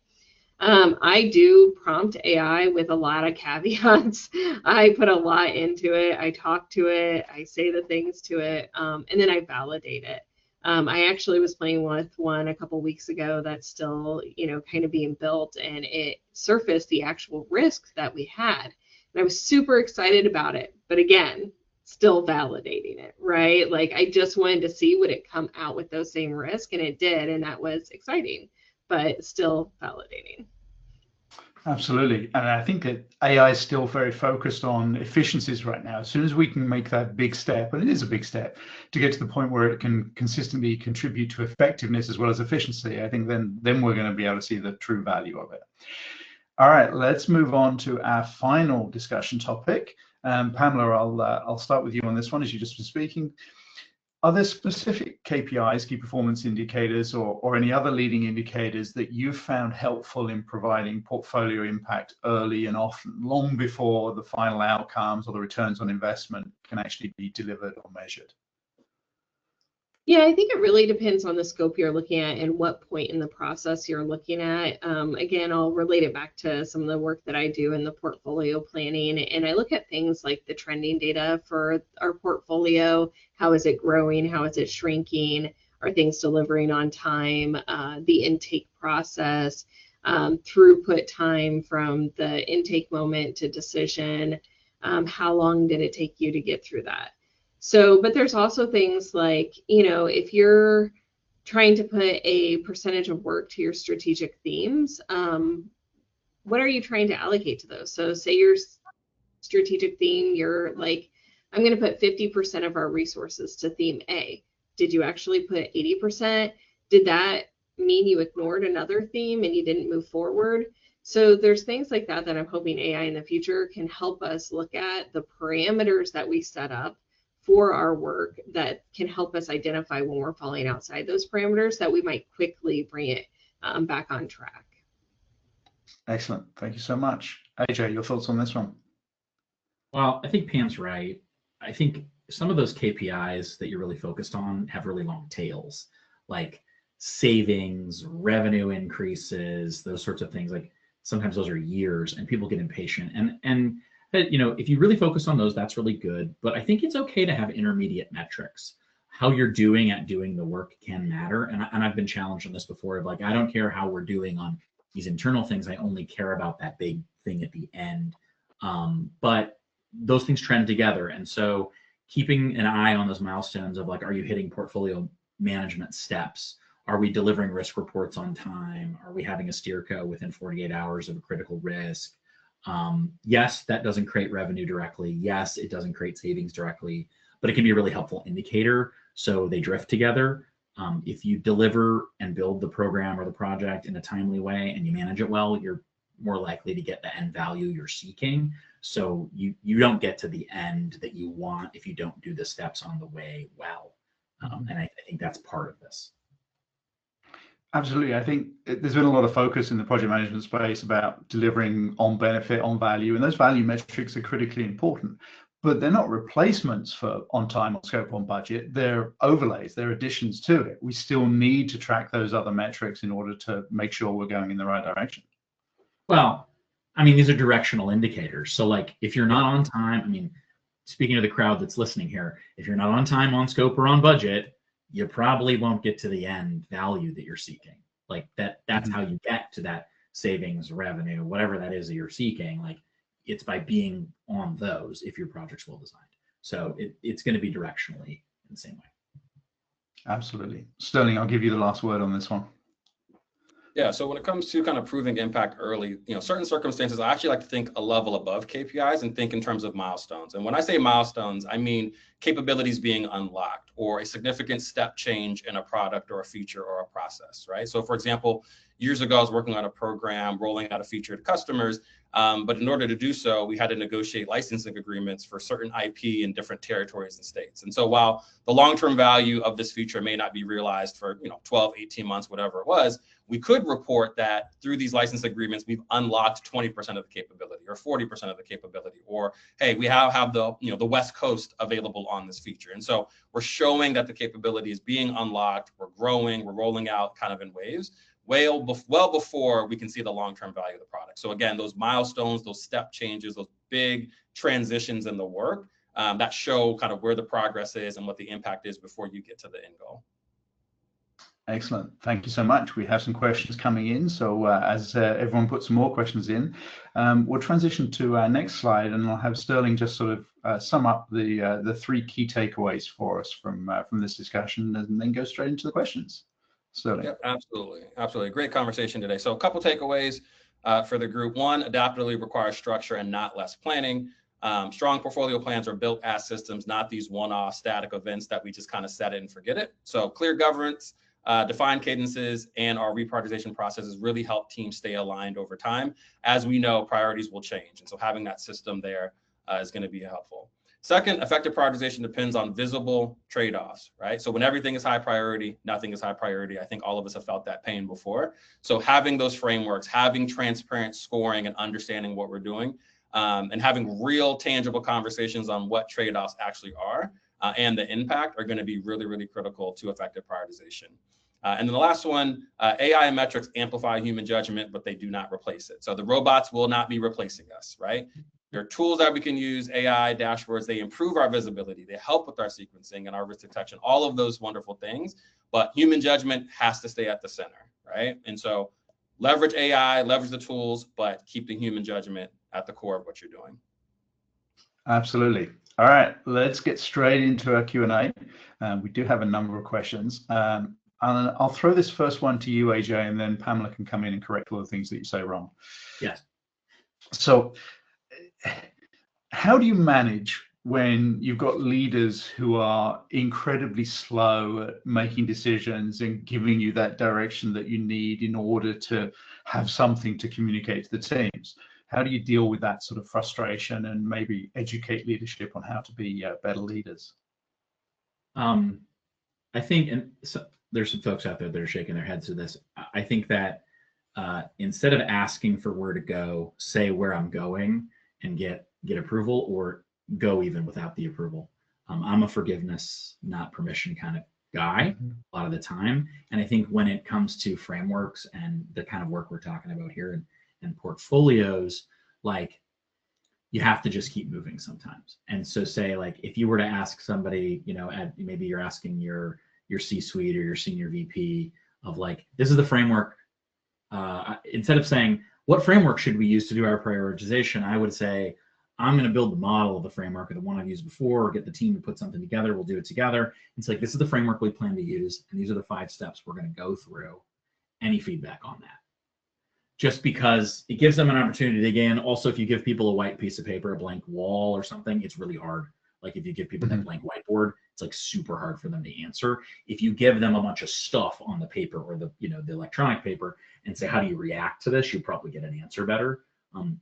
I do prompt AI with a lot of caveats. I put a lot into it. I talk to it. I say the things to it, and then I validate it. I actually was playing with one a couple weeks ago that's still, kind of being built, and it surfaced the actual risks that we had. And I was super excited about it. But again, still validating it, right? Like, I just wanted to see would it come out with those same risks, and it did, and that was exciting, but still validating. Absolutely. And I think that AI is still very focused on efficiencies right now. As soon as we can make that big step, and it is a big step, to get to the point where it can consistently contribute to effectiveness as well as efficiency, I think then we're going to be able to see the true value of it. All right, let's move on to our final discussion topic. Pamela, I'll start with you on this one, as you just been speaking. Are there specific KPIs, key performance indicators, or any other leading indicators that you've found helpful in providing portfolio impact early and often, long before the final outcomes or the returns on investment can actually be delivered or measured? Yeah, I think it really depends on the scope you're looking at and what point in the process you're looking at. Again, I'll relate it back to some of the work that I do in the portfolio planning. And I look at things like the trending data for our portfolio. How is it growing? How is it shrinking? Are things delivering on time? The intake process, throughput time from the intake moment to decision. How long did it take you to get through that? So, but there's also things like, if you're trying to put a percentage of work to your strategic themes, what are you trying to allocate to those? So say your strategic theme, you're like, I'm going to put 50% of our resources to theme A. Did you actually put 80%? Did that mean you ignored another theme and you didn't move forward? So there's things like that I'm hoping AI in the future can help us look at the parameters that we set up for our work that can help us identify when we're falling outside those parameters, that we might quickly bring it back on track. Excellent. Thank you so much. AJ, your thoughts on this one? Well, I think Pam's right. I think some of those KPIs that you're really focused on have really long tails, like savings, revenue increases, those sorts of things. Like, sometimes those are years, and people get impatient. And if you really focus on those, that's really good. But I think it's okay to have intermediate metrics. How you're doing at doing the work can matter. And I've been challenged on this before of like, I don't care how we're doing on these internal things. I only care about that big thing at the end. But those things trend together. And so keeping an eye on those milestones of like, are you hitting portfolio management steps? Are we delivering risk reports on time? Are we having a steerco within 48 hours of a critical risk? Yes, that doesn't create revenue directly. Yes, it doesn't create savings directly, but it can be a really helpful indicator. So they drift together. If you deliver and build the program or the project in a timely way and you manage it well, you're more likely to get the end value you're seeking. So you don't get to the end that you want if you don't do the steps on the way well. And I think that's part of this. Absolutely. I think there's been a lot of focus in the project management space about delivering on benefit, on value, and those value metrics are critically important. But they're not replacements for on time, on scope, on budget. They're overlays, they're additions to it. We still need to track those other metrics in order to make sure we're going in the right direction. Well, I mean, these are directional indicators. So like if you're not on time, I mean, speaking to the crowd that's listening here, if you're not on time, on scope, or on budget, you probably won't get to the end value that you're seeking. Like that's how you get to that savings, revenue, whatever that is that you're seeking. Like it's by being on those if your project's well designed. So it's going to be directionally in the same way. Absolutely. Sterling, I'll give you the last word on this one. Yeah, so when it comes to kind of proving impact early, certain circumstances, I actually like to think a level above KPIs and think in terms of milestones. And when I say milestones, I mean capabilities being unlocked or a significant step change in a product or a feature or a process, right? So for example, years ago, I was working on a program rolling out a feature to customers, but in order to do so, we had to negotiate licensing agreements for certain IP in different territories and states. And so while the long-term value of this feature may not be realized for 12, 18 months, whatever it was, we could report that through these license agreements, we've unlocked 20% of the capability or 40% of the capability, or hey, we have the the West Coast available on this feature. And so we're showing that the capability is being unlocked, we're growing, we're rolling out kind of in waves, well before we can see the long-term value of the product. So again, those milestones, those step changes, those big transitions in the work that show kind of where the progress is and what the impact is before you get to the end goal. Excellent. Thank you so much. We have some questions coming in. So as everyone puts some more questions in, we'll transition to our next slide, and I'll have Sterling just sort of sum up the three key takeaways for us from this discussion, and then go straight into the questions. Sterling. Yep, absolutely. Great conversation today. So a couple takeaways for the group. One, adaptability requires structure and not less planning. Strong portfolio plans are built as systems, not these one-off static events that we just kind of set it and forget it. So clear governance, defined cadences, and our reprioritization processes really help teams stay aligned over time. As we know, priorities will change. And so having that system there is going to be helpful. Second, effective prioritization depends on visible trade-offs, right? So when everything is high priority, nothing is high priority. I think all of us have felt that pain before. So having those frameworks, having transparent scoring and understanding what we're doing, and having real tangible conversations on what trade-offs actually are and the impact are going to be really, really critical to effective prioritization. And then the last one, AI metrics amplify human judgment, but they do not replace it. So the robots will not be replacing us, right? There are tools that we can use, AI dashboards, they improve our visibility, they help with our sequencing and our risk detection, all of those wonderful things, but human judgment has to stay at the center, right? And so leverage AI, leverage the tools, but keep the human judgment at the core of what you're doing. Absolutely. All right, let's get straight into our Q&A. We do have a number of questions. I'll throw this first one to you, AJ, and then Pamela can come in and correct all the things that you say wrong. Yes. So how do you manage when you've got leaders who are incredibly slow at making decisions and giving you that direction that you need in order to have something to communicate to the teams? How do you deal with that sort of frustration and maybe educate leadership on how to be better leaders? I think, and so, there's some folks out there that are shaking their heads to this. I think that instead of asking for where to go, say where I'm going and get approval, or go even without the approval. I'm a forgiveness, not permission kind of guy a lot of the time. And I think when it comes to frameworks and the kind of work we're talking about here and portfolios, like you have to just keep moving sometimes. And so say like, if you were to ask somebody, maybe you're asking your C-suite or your senior VP of like, this is the framework. Instead of saying, what framework should we use to do our prioritization? I would say, I'm going to build the model of the framework or the one I've used before, or get the team to put something together. We'll do it together. It's like, this is the framework we plan to use. And these are the 5 steps we're going to go through. Any feedback on that? Just because it gives them an opportunity to dig in. Also, if you give people a white piece of paper, a blank wall or something, it's really hard. Like if you give people that blank whiteboard, it's like super hard for them to answer. If you give them a bunch of stuff on the paper or the electronic paper and say, how do you react to this? You probably get an answer better.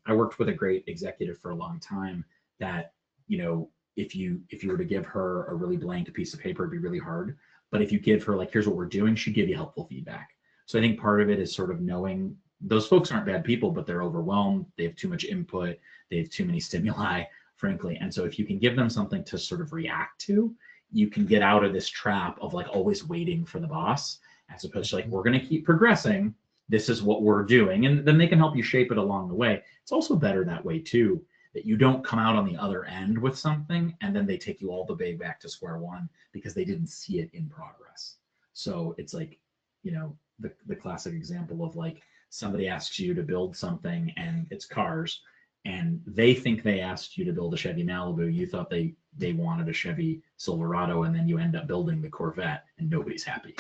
I worked with a great executive for a long time that, you know, if you were to give her a really blank piece of paper, it'd be really hard. But if you give her like, here's what we're doing, she'd give you helpful feedback. So I think part of it is sort of knowing those folks aren't bad people, but they're overwhelmed. They have too much input. They have too many stimuli, frankly. And so if you can give them something to sort of react to, you can get out of this trap of like always waiting for the boss, as opposed to like, we're going to keep progressing. This is what we're doing. And then they can help you shape it along the way. It's also better that way too, that you don't come out on the other end with something and then they take you all the way back to square one because they didn't see it in progress. So it's like, you know, the classic example of like somebody asks you to build something and it's cars and they think they asked you to build a Chevy Malibu. You thought they wanted a Chevy Silverado, and then you end up building the Corvette and nobody's happy.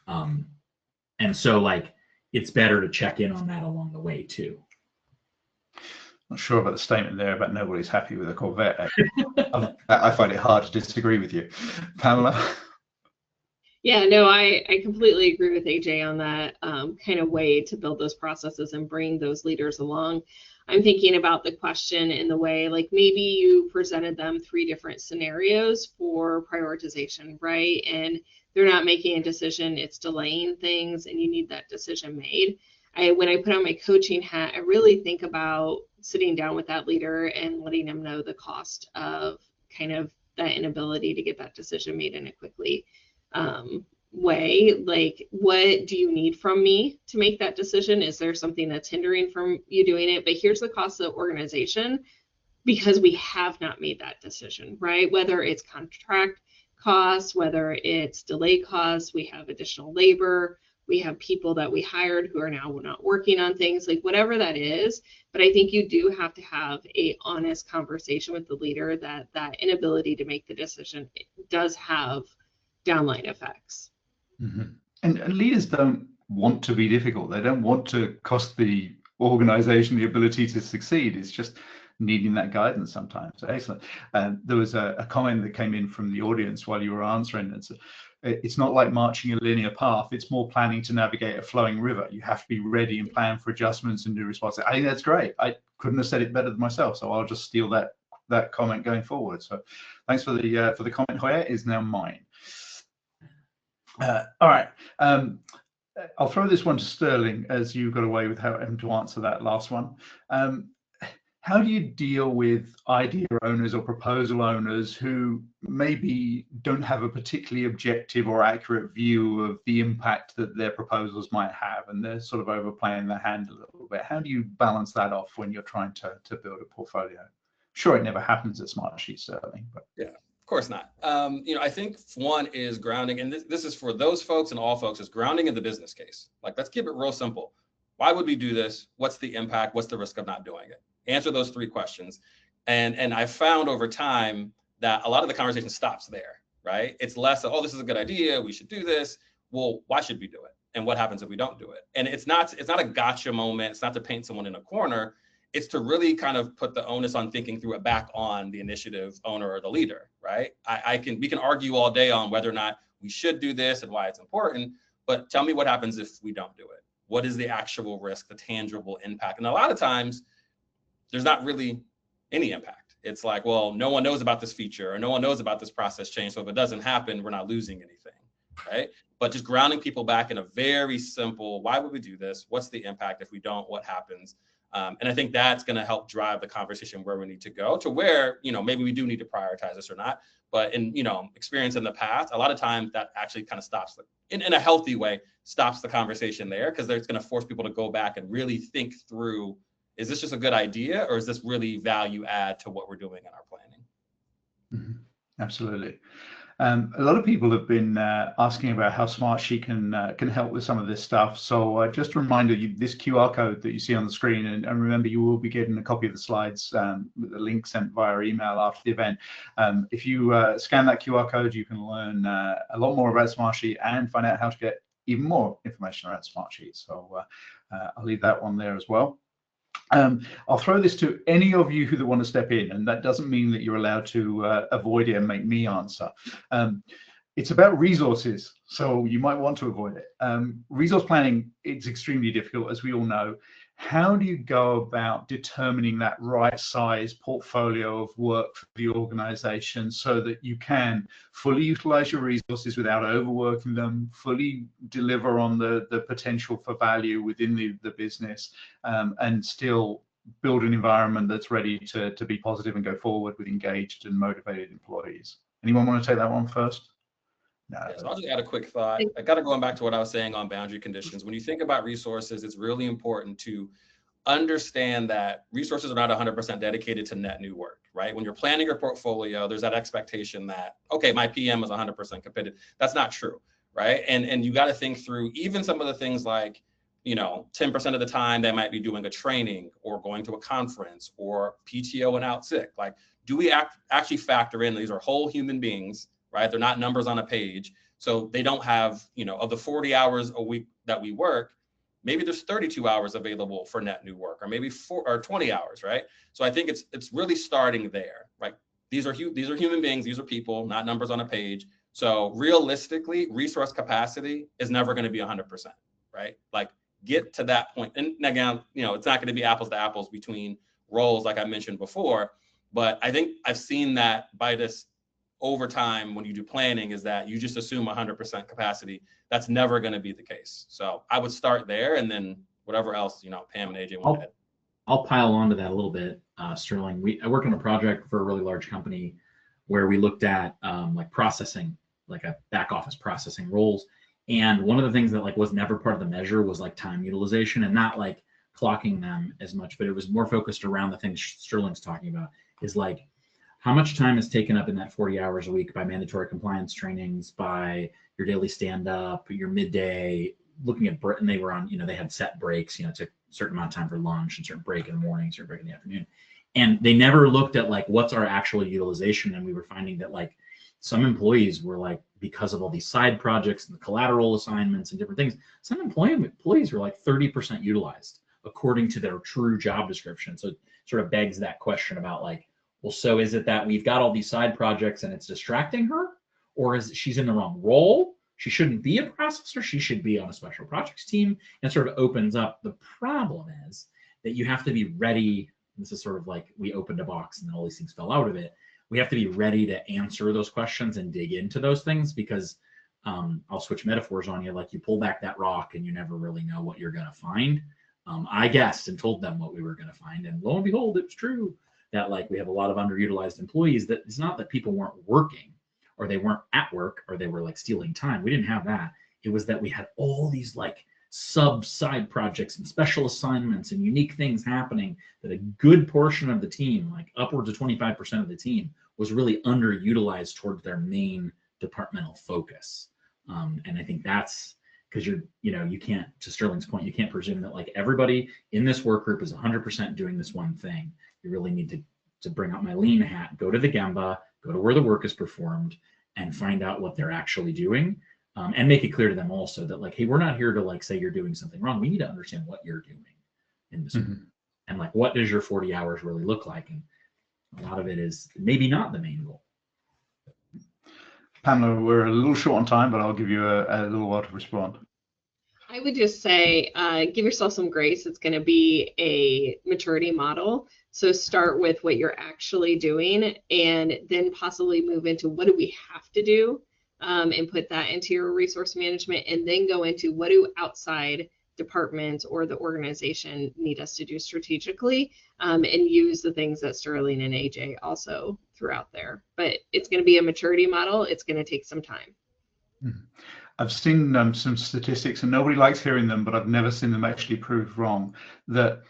And so like, it's better to check in on that along the way too. Not sure about the statement there about nobody's happy with a Corvette. I find it hard to disagree with you. Pamela? Yeah, no, I completely agree with AJ on that kind of way to build those processes and bring those leaders along. I'm thinking about the question in the way, like maybe you presented them 3 different scenarios for prioritization, right? And they're not making a decision, it's delaying things, and you need that decision made. When I put on my coaching hat, I really think about sitting down with that leader and letting them know the cost of kind of that inability to get that decision made in a quickly way. Like, what do you need from me to make that decision? Is there something that's hindering from you doing it? But here's the cost of the organization because we have not made that decision, right? Whether it's contract costs, whether it's delay costs, we have additional labor, we have people that we hired who are now not working on things, like whatever that is. But I think you do have to have a honest conversation with the leader that inability to make the decision does have downline effects. Mm-hmm. And leaders don't want to be difficult. They don't want to cost the organization the ability to succeed. It's just needing that guidance sometimes. Excellent. There was a comment that came in from the audience while you were answering. It's not like marching a linear path. It's more planning to navigate a flowing river. You have to be ready and plan for adjustments and do responses. I think that's great. I couldn't have said it better than myself, so I'll just steal that comment going forward. So thanks for the comment. Hoya is now mine. All right. I'll throw this one to Sterling, as you got away with having to answer that last one. How do you deal with idea owners or proposal owners who maybe don't have a particularly objective or accurate view of the impact that their proposals might have, and they're sort of overplaying their hand a little bit? How do you balance that off when you're trying to build a portfolio? Sure, it never happens at Smartsheet, Sterling, but yeah. Of course not. You know, I think one is grounding, and this is for those folks and all folks, is grounding in the business case. Like, let's keep it real simple. Why would we do this? What's the impact? What's the risk of not doing it? Answer those 3 questions. And I found over time that a lot of the conversation stops there, right? It's less of, oh, this is a good idea, we should do this. Well, why should we do it? And what happens if we don't do it? And it's not a gotcha moment. It's not to paint someone in a corner. It's to really kind of put the onus on thinking through it back on the initiative owner or the leader, right? We can argue all day on whether or not we should do this and why it's important, but tell me what happens if we don't do it. What is the actual risk, the tangible impact? And a lot of times there's not really any impact. It's like, well, no one knows about this feature or no one knows about this process change. So if it doesn't happen, we're not losing anything, right? But just grounding people back in a very simple, why would we do this? What's the impact? If we don't, what happens? And I think that's going to help drive the conversation where we need to go to where, you know, maybe we do need to prioritize this or not. But in, you know, experience in the past, a lot of times that actually kind of stops, in a healthy way, stops the conversation there, because it's going to force people to go back and really think through, is this just a good idea or is this really value add to what we're doing in our planning? Mm-hmm. Absolutely. A lot of people have been asking about how Smartsheet can help with some of this stuff. So just a reminder, this QR code that you see on the screen, and remember, you will be getting a copy of the slides with the link sent via email after the event. If you scan that QR code, you can learn a lot more about Smartsheet and find out how to get even more information around Smartsheet. So I'll leave that one there as well. I'll throw this to any of you who want to step in, and that doesn't mean that you're allowed to avoid it and make me answer. It's about resources, so you might want to avoid it. Resource planning, it's extremely difficult, as we all know. how do you go about determining that right size portfolio of work for the organization so that you can fully utilize your resources without overworking them, fully deliver on the potential for value within the business, and still build an environment that's ready to be positive and go forward with engaged and motivated employees? Anyone want to take that one first? No. Yeah, so I'll just add a quick thought. I got to go back to what I was saying on boundary conditions. When you think about resources, it's really important to understand that resources are not 100% dedicated to net new work, right? When you're planning your portfolio, there's that expectation that, okay, my PM is 100% committed. That's not true, right? And you got to think through even some of the things like, 10% of the time they might be doing a training or going to a conference or PTO and out sick. Like, do we actually factor in these are whole human beings, right? They're not numbers on a page. So they don't have, of the 40 hours a week that we work, maybe there's 32 hours available for net new work, or maybe 20 hours, right? So I think it's really starting there, right? These are human beings, these are people, not numbers on a page. So realistically, resource capacity is never going to be 100%, right? Like, get to that point. And again, it's not going to be apples to apples between roles, like I mentioned before, but I think I've seen that by this over time when you do planning is that you just assume 100% capacity. That's never going to be the case. So I would start there, and then whatever else, Pam and AJ want to add. I'll pile onto that a little bit, Sterling. I work on a project for a really large company where we looked at like processing, like a back office processing roles. And one of the things that like was never part of the measure was like time utilization, and not like clocking them as much, but it was more focused around the things Sterling's talking about, is like how much time is taken up in that 40 hours a week by mandatory compliance trainings, by your daily stand-up, your midday, looking at, and they were on, they had set breaks, it took a certain amount of time for lunch and certain break in the morning, certain break in the afternoon. And they never looked at like, what's our actual utilization? And we were finding that like some employees were like, because of all these side projects and the collateral assignments and different things, some employees were like 30% utilized according to their true job description. So it sort of begs that question about like, well, so is it that we've got all these side projects and it's distracting her, or is she's in the wrong role? She shouldn't be a processor. She should be on a special projects team. And sort of opens up. The problem is that you have to be ready. This is sort of like we opened a box and then all these things fell out of it. We have to be ready to answer those questions and dig into those things, because I'll switch metaphors on you. Like, you pull back that rock and you never really know what you're going to find. I guessed and told them what we were going to find, and lo and behold, it was true. That like we have a lot of underutilized employees. That it's not that people weren't working or they weren't at work or they were like stealing time. We didn't have that. It was that we had all these like side projects and special assignments and unique things happening that a good portion of the team, like upwards of 25% of the team, was really underutilized towards their main departmental focus. And I think that's because you can't, to Sterling's point, you can't presume that like everybody in this work group is 100% doing this one thing. You really need to bring out my lean hat, go to the Gemba, go to where the work is performed, and find out what they're actually doing, and make it clear to them also that like, hey, we're not here to like say you're doing something wrong. We need to understand what you're doing in this work, and like, what does your 40 hours really look like? And a lot of it is maybe not the main goal. Pamela, we're a little short on time, but I'll give you a little while to respond. I would just say, give yourself some grace. It's going to be a maturity model. So start with what you're actually doing, and then possibly move into what do we have to do, and put that into your resource management, and then go into what do outside departments or the organization need us to do strategically, and use the things that Sterling and AJ also threw out there. But it's going to be a maturity model. It's going to take some time. I've seen some statistics, and nobody likes hearing them, but I've never seen them actually proved wrong, that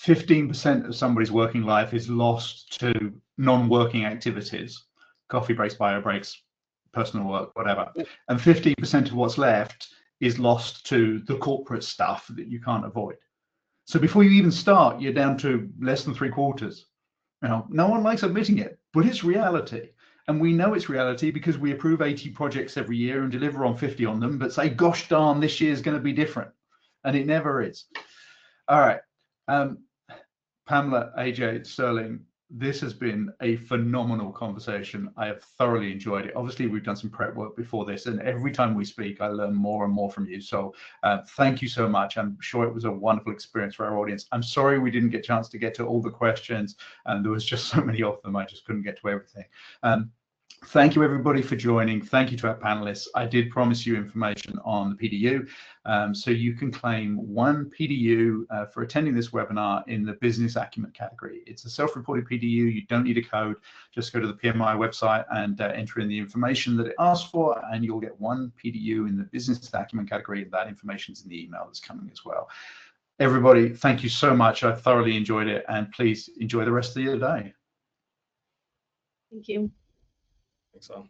15% of somebody's working life is lost to non-working activities, coffee breaks, bio breaks, personal work, whatever. And 15% of what's left is lost to the corporate stuff that you can't avoid. So before you even start, you're down to less than 3/4. No one likes admitting it, but it's reality. And we know it's reality because we approve 80 projects every year and deliver on 50 on them, but say, gosh darn, this year is going to be different. And it never is. All right. Pamela, AJ, Sterling, this has been a phenomenal conversation. I have thoroughly enjoyed it. Obviously, we've done some prep work before this, and every time we speak, I learn more and more from you. So thank you so much. I'm sure it was a wonderful experience for our audience. I'm sorry we didn't get a chance to get to all the questions, and there was just so many of them, I just couldn't get to everything. Thank you, everybody, for joining. Thank you to our panelists. I did promise you information on the PDU. So you can claim 1 PDU for attending this webinar in the business acumen category. It's a self-reported PDU. You don't need a code. Just go to the PMI website and enter in the information that it asks for, and you'll get 1 PDU in the business acumen category. That information is in the email that's coming as well. Everybody, thank you so much. I thoroughly enjoyed it, and please enjoy the rest of your day. Thank you. I think so.